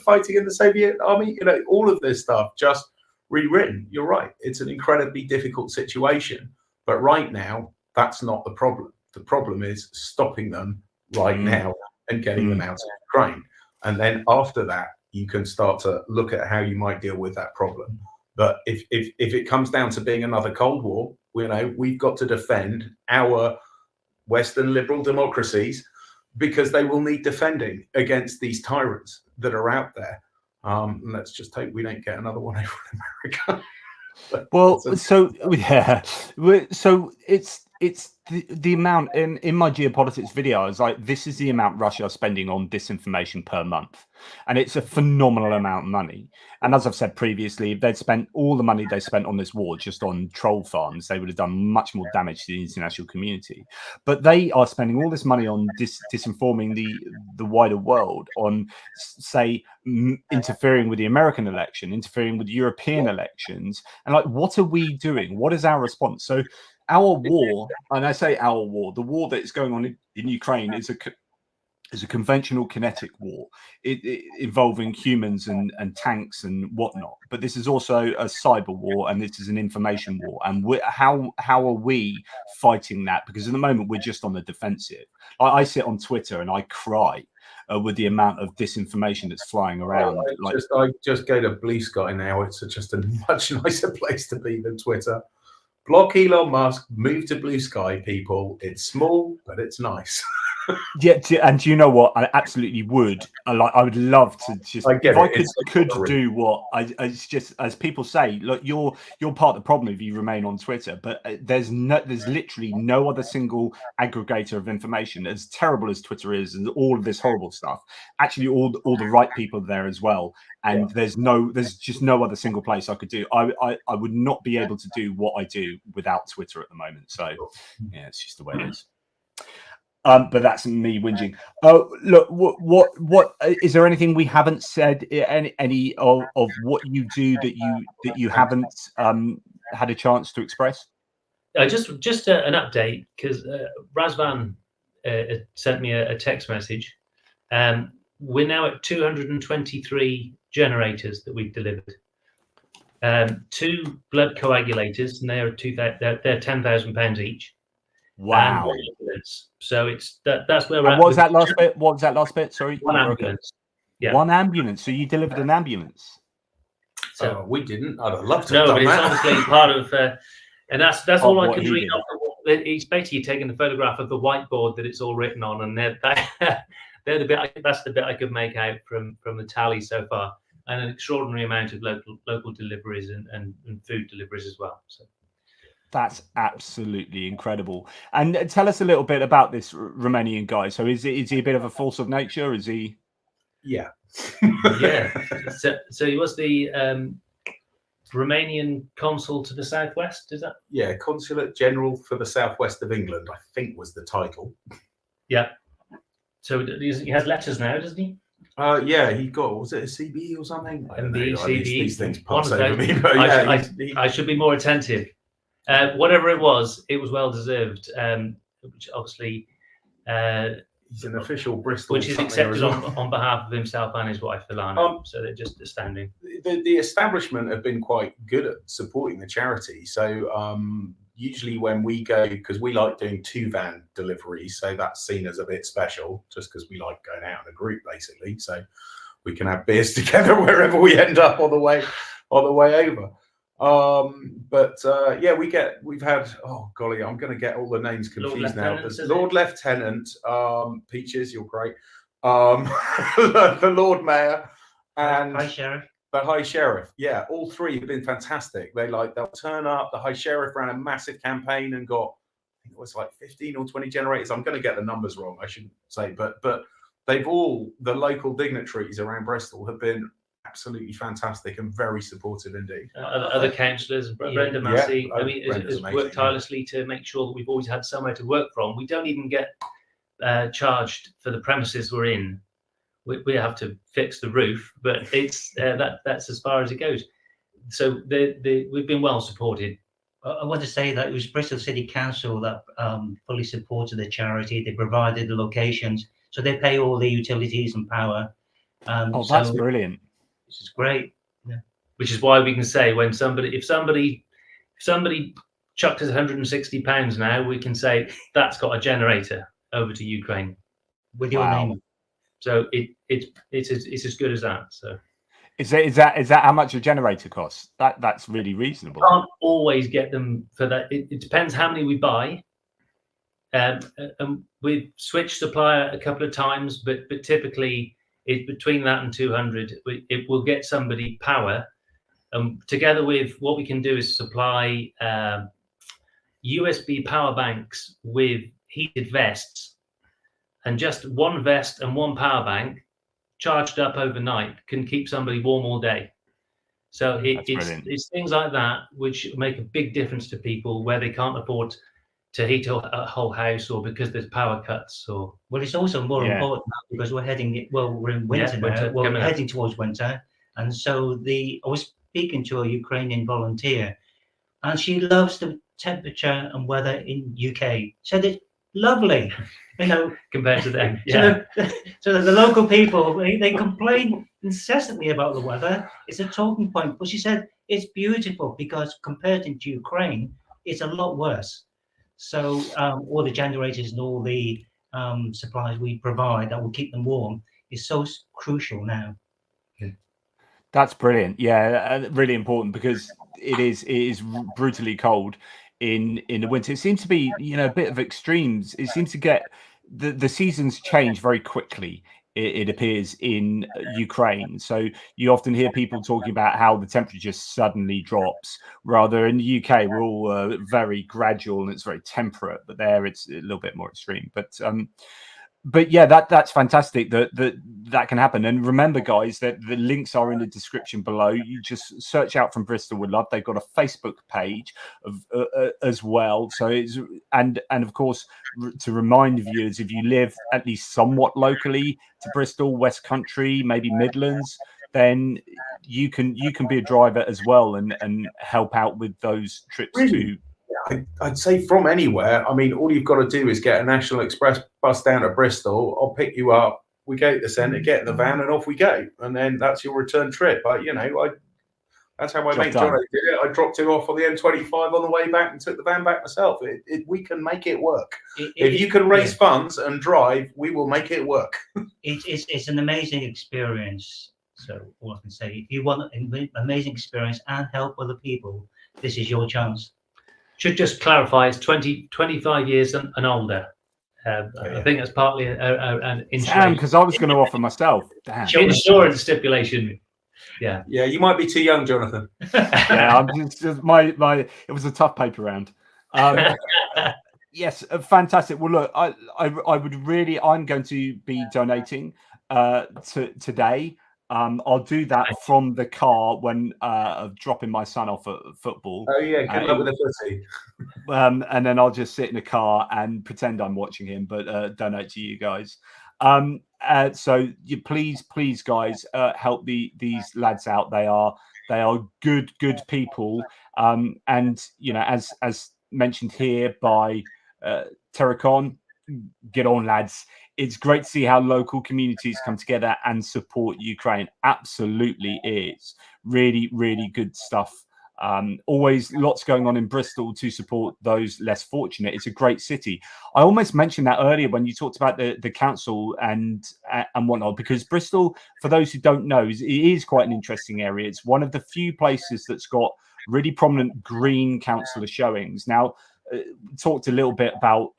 fighting in the Soviet army. All of this stuff just rewritten. You're right. It's an incredibly difficult situation. But right now, that's not the problem. The problem is stopping them right now and getting them out of Ukraine. And then after that, you can start to look at how you might deal with that problem. But if it comes down to being another Cold War, we've got to defend our Western liberal democracies because they will need defending against these tyrants that are out there. Let's just hope we don't get another one over in America. Well, so yeah, so it's the amount in my geopolitics video. I was like, this is the amount Russia are spending on disinformation per month, and it's a phenomenal amount of money. And as I've said previously, if they'd spent all the money they spent on this war just on troll farms, they would have done much more damage to the international community. But they are spending all this money on disinforming the wider world, on say interfering with the American election, interfering with European elections, and what are we doing? What is our response? So our war, and I say our war, the war that is going on in Ukraine is There's a conventional kinetic war involving humans and tanks and whatnot. But this is also a cyber war, and this is an information war. And how are we fighting that? Because at the moment we're just on the defensive. I sit on Twitter and I cry with the amount of disinformation that's flying around. I just go to Blue Sky now. It's just a much nicer place to be than Twitter. Block Elon Musk, move to Blue Sky, people. It's small, but it's nice. Yeah, and do you know what? I absolutely would. I would love to just if I could do what it's just, as people say, look, you're part of the problem if you remain on Twitter. But there's literally no other single aggregator of information, as terrible as Twitter is, and all of this horrible stuff. Actually, all the right people are there as well. And there's just no other single place I could do. I would not be able to do what I do without Twitter at the moment. So yeah, it's just the way it is. But that's me whinging. Look, what is there anything we haven't said? Any of what you do that you haven't had a chance to express? Just an update, because Razvan sent me a text message. We're now at 223 generators that we've delivered. 2 blood coagulators, and they're £10,000 each. Wow. So it's that's where we're at. What was that last bit? What was that last bit? Sorry. One ambulance. Yeah. One ambulance. So you delivered an ambulance. So we didn't. I'd have loved to. No, have but it's done that. obviously part of, and that's all I can read did. off. He's basically taken the photograph of the whiteboard that it's all written on, and they're the bit. That's the bit I could make out from the tally so far, and an extraordinary amount of local deliveries and food deliveries as well. So. That's absolutely incredible. And tell us a little bit about this Romanian guy. So is he a bit of a force of nature? Is he? Yeah. Yeah. So he was the Romanian consul to the southwest. Is that? Yeah, Consulate General for the southwest of England, I think was the title. Yeah. So he has letters now, doesn't he? Yeah, he got, was it a CBE or something? I don't know. CBE. These things pass over me. But I should be more attentive. Whatever it was well deserved. Which obviously, he's an official Bristol, which is accepted on behalf of himself and his wife, Ilana. So they're just astounding. The establishment have been quite good at supporting the charity. So usually when we go, because we like doing 2-van deliveries, so that's seen as a bit special, just because we like going out in a group, basically. So we can have beers together wherever we end up on the way over. Yeah, we've had, oh golly, I'm going to get all the names confused now. Lord Lieutenant, Peaches, you're great. The Lord Mayor and High Sheriff. the High Sheriff. Yeah, all three have been fantastic. They'll turn up. The High Sheriff ran a massive campaign and got, I think it was like 15 or 20 generators. I'm going to get the numbers wrong, I shouldn't say, but they've all, the local dignitaries around Bristol have been absolutely fantastic and very supportive indeed. Other councillors, Brenda Massey, Yeah, I mean, has amazing, worked tirelessly to make sure that we've always had somewhere to work from. We don't even get charged for the premises we're in. We have to fix the roof, but it's that's as far as it goes. So we've been well supported. I want to say that it was Bristol City Council that fully supported the charity. They provided the locations, so they pay all the utilities and power. That's brilliant. This is great. Yeah. Which is why we can say when if somebody chucked us £160 now, we can say that's got a generator over to Ukraine With your name. So it's as good as that. So is that how much a generator costs? That's really reasonable. Can't always get them for that. It depends how many we buy. And we've switched supplier a couple of times, but typically it's between that and 200. It will get somebody power. Together with what we can do is supply USB power banks with heated vests. And just one vest and one power bank charged up overnight can keep somebody warm all day. So it's things like that which make a big difference to people where they can't afford to heat a whole house, or because there's power cuts. Or well, it's also more important now because we're in winter now. Well, we're heading towards winter, and so I was speaking to a Ukrainian volunteer, and she loves the temperature and weather in UK. So that lovely, you know. compared to them. Yeah. So the local people, they complain incessantly about the weather. It's a talking point. But she said it's beautiful because compared to Ukraine, it's a lot worse. So all the generators and all the supplies we provide that will keep them warm is so crucial now. That's brilliant. Yeah, really important because it is brutally cold in the winter. It seems to be, you know, a bit of extremes. It seems to get the seasons change very quickly. It appears in Ukraine. So you often hear people talking about how the temperature just suddenly drops. Rather in the UK, we're all very gradual and it's very temperate. But there, it's a little bit more extreme. But yeah, that's fantastic that can happen. And remember, guys, that the links are in the description below. You just search out From Bristol with Love. They've got a Facebook page of as well. So it's and of course, to remind viewers, if you live at least somewhat locally to Bristol, West Country, maybe Midlands, then you can be a driver as well and help out with those trips to. I'd say from anywhere. I mean, all you've got to do is get a National Express bus down to Bristol. I'll pick you up. We go to the centre, get in the van, and off we go. And then that's your return trip. But you know, that's how my mate Johnny did it. I dropped him off on the M25 on the way back and took the van back myself. We can make it work. If you can raise funds and drive, we will make it work. It's an amazing experience. So all I can say, if you want an amazing experience and help other people, this is your chance. Should just clarify, it's 25 years and older. I think that's partly an insurance. Damn, because I was going to offer myself. Damn. Insurance stipulation. Yeah. Yeah, you might be too young, Jonathan. Yeah, I'm just my. It was a tough paper round. Yes, fantastic. Well, look, I would really. I'm going to be donating today. I'll do that from the car when dropping my son off at football. Oh yeah, good luck with the footy. And then I'll just sit in the car and pretend I'm watching him, but donate to you guys. So you please, guys, help these lads out. They are good people. And you know, as mentioned here by Terracon, get on, lads. It's great to see how local communities come together and support Ukraine. Absolutely is. Really, really good stuff. Always lots going on in Bristol to support those less fortunate. It's a great city. I almost mentioned that earlier when you talked about the council and whatnot, because Bristol, for those who don't know, it is quite an interesting area. It's one of the few places that's got really prominent green councillor showings. Now, talked a little bit about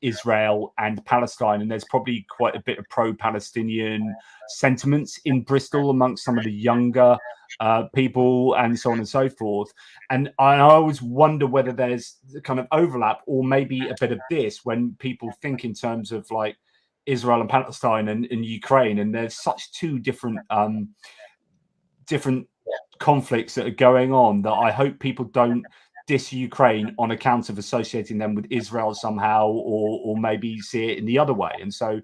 Israel and Palestine, and there's probably quite a bit of pro-Palestinian sentiments in Bristol amongst some of the younger people and so on and so forth. And I always wonder whether there's kind of overlap or maybe a bit of this when people think in terms of like Israel and Palestine and Ukraine, and there's such two different conflicts that are going on that I hope people don't diss Ukraine on account of associating them with Israel somehow, or maybe see it in the other way. And so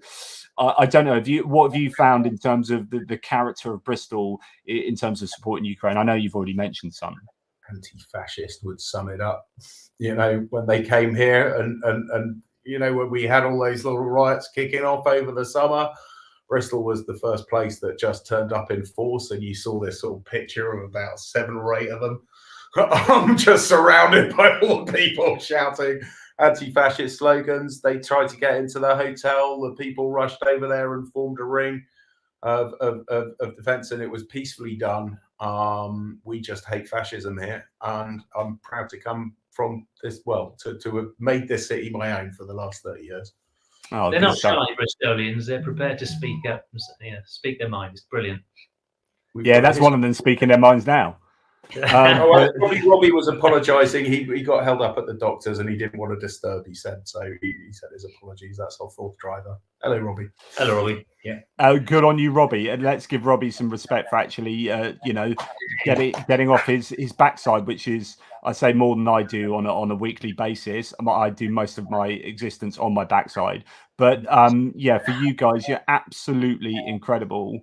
I don't know, what have you found in terms of the character of Bristol in terms of supporting Ukraine? I know you've already mentioned some. Anti-Fascist would sum it up. You know, when they came here and you know, when we had all those little riots kicking off over the summer, Bristol was the first place that just turned up in force, and you saw this sort of picture of about 7 or 8 of them just surrounded by all the people shouting anti-fascist slogans. They tried to get into the hotel. The people rushed over there and formed a ring of defense, and it was peacefully done. We just hate fascism here, and I'm proud to come from this, well, to have made this city my own for the last 30 years. Oh, they're not shy Bristolians. They're prepared to speak up, speak their mind. It's brilliant. Yeah, that's one of them speaking their minds now. Robbie was apologising. He got held up at the doctors and he didn't want to disturb. He said so. He said his apologies. That's our 4th driver. Hello, Robbie. Hello, Robbie. Yeah. Good on you, Robbie. And let's give Robbie some respect for actually, you know, getting off his backside, which is, I say, more than I do on a weekly basis. I do most of my existence on my backside. But yeah, for you guys, you're absolutely incredible.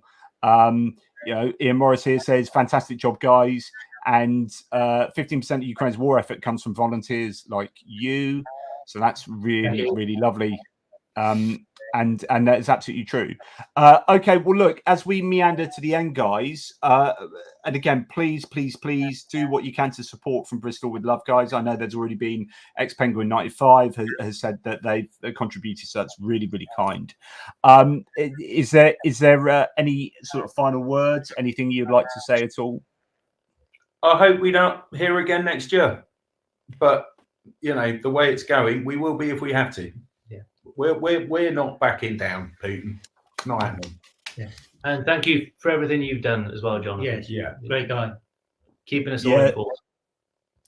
You know, Ian Morris here says, fantastic job, guys. And 15% of Ukraine's war effort comes from volunteers like you. So that's really, you. really lovely. And that is absolutely true. Okay, well, look, as we meander to the end, guys, and again, please do what you can to support From Bristol with Love, guys. I know there's already been Ex-Penguin 95 has said that they've contributed, so that's really, really kind. Is there any sort of final words, anything you'd like to say at all? I hope we don't hear again next year, but you know, the way it's going, we will be if we have to. Yeah, we're not backing down, Putin. Not happening. Yeah, and thank you for everything you've done as well, Jonathan. Yes, Yeah, great guy. Keeping us all informed.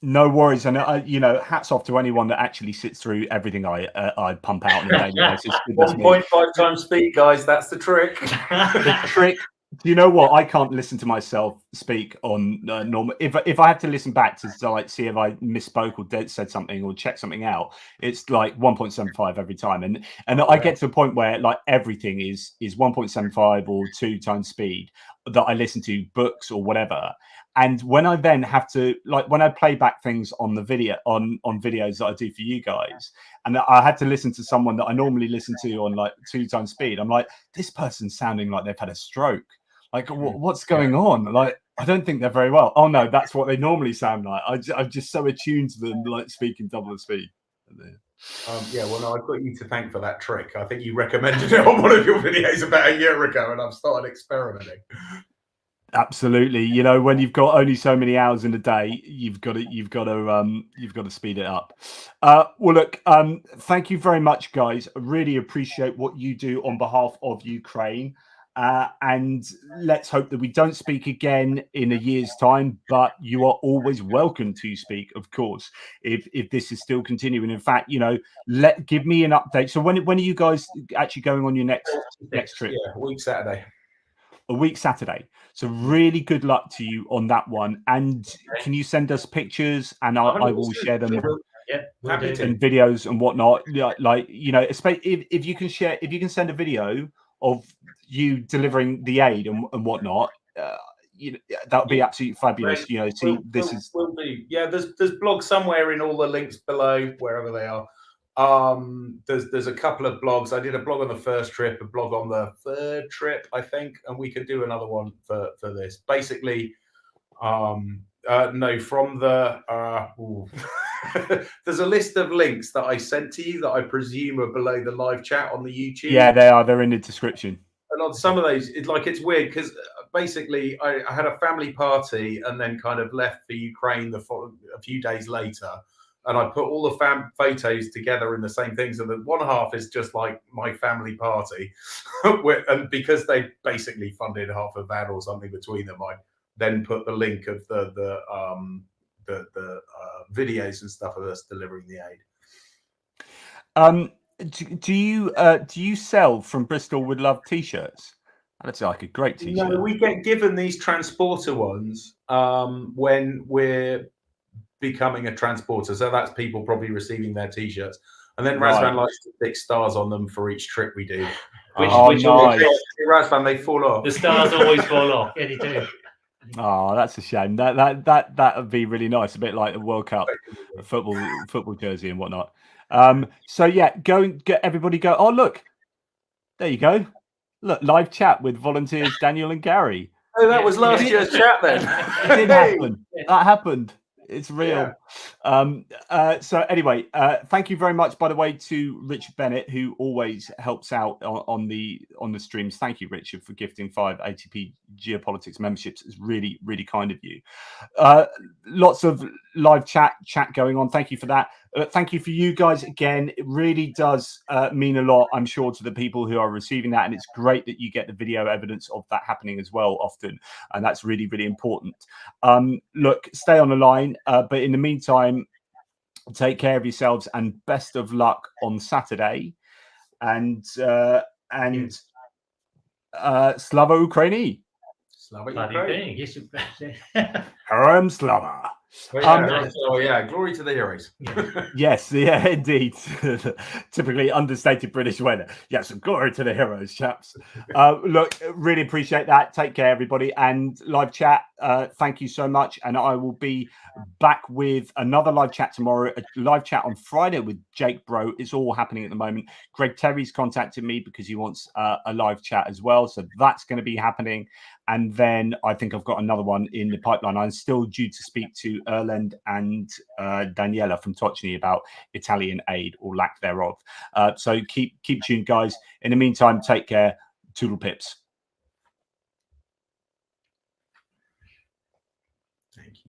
No worries, and you know, hats off to anyone that actually sits through everything I pump out on a daily basis. 1.5 times speed, guys. That's the trick. The trick. Do you know what? I can't listen to myself speak on normal. If I have to listen back to like see if I misspoke or said something or check something out, it's like 1.75 every time, and I get to a point where like everything is 1.75 or 2 times speed that I listen to, books or whatever. And when I then have to, like, when I play back things on the video on videos that I do for you guys, and I had to listen to someone that I normally listen to on like 2 times speed, I'm like, this person's sounding like they've had a stroke. Like, what's going on? Like, I don't think they're very well. Oh no, that's what they normally sound like. I'm just so attuned to them, like speaking double the speed. Yeah, well, no, I've got you to thank for that trick. I think you recommended it on one of your videos about a year ago, and I've started experimenting. Absolutely. You know, when you've got only so many hours in a day, you've got to speed it up. Well, look, thank you very much, guys. I really appreciate what you do on behalf of Ukraine. And let's hope that we don't speak again in a year's time, but you are always welcome to speak, of course, if this is still continuing. In fact, you know, give me an update. So when are you guys actually going on your next trip? Yeah, week Saturday. A week Saturday. So really good luck to you on that one. And can you send us pictures and I will share them and videos and whatnot. Like, you know, if you can send a video of you delivering the aid and whatnot, you know, that would be absolutely fabulous. You know, see, will be. Yeah, there's blogs somewhere in all the links below, wherever they are. There's a couple of blogs. I did a blog on the first trip, a blog on the third trip, I think, and we could do another one for this. Basically, no, from the there's a list of links that I sent to you that I presume are below the live chat on the YouTube. Yeah, they are. They're in the description. And on some of those, it's weird because basically I had a family party and then kind of left for Ukraine a few days later. And I put all the photos together in the same thing. So that one half is just like my family party. And because they basically funded half a van or something between them, I then put the link of the videos and stuff of us delivering the aid. Do you sell From Bristol with Love t-shirts? That's like a great t-shirt. No, we get given these transporter ones when we're becoming a transporter, so that's people probably receiving their t-shirts, and then Razvan likes to stick stars on them for each trip we do. Which nice. Razvan, they fall off. The stars always fall off. Yeah, they do. Oh, that's a shame. That would be really nice. A bit like the World Cup football jersey and whatnot. So yeah, everybody go. Oh, look, there you go. Look, live chat with volunteers Daniel and Gary. Oh, that was last year's chat then. It did happen. That happened. It's real. Yeah. So anyway, thank you very much, by the way, to Richard Bennett, who always helps out on the streams. Thank you, Richard, for gifting 5 ATP Geopolitics memberships. It's really, really kind of you. Lots of live chat going on. Thank you for that. Thank you for you guys again. It really does mean a lot, I'm sure, to the people who are receiving that. And it's great that you get the video evidence of that happening as well often. And that's really, really important. Look, stay on the line. But in the meantime, take care of yourselves and best of luck on Saturday. And Slava Ukraini. Slava Ukraini. Yes. Heroem Slava. But yeah, glory to the heroes. Yes, yeah, indeed. Typically understated British weather. Yes, glory to the heroes, chaps. Look, really appreciate that. Take care, everybody. And live chat, thank you so much. And I will be back with another live chat tomorrow, a live chat on Friday with Jake Bro. It's all happening at the moment. Greg Terry's contacted me because he wants a live chat as well. So that's going to be happening. And then I think I've got another one in the pipeline. I'm still due to speak to Erland and Daniela from Tochnyi about Italian aid or lack thereof. So keep tuned, guys. In the meantime, take care. Toodle pips.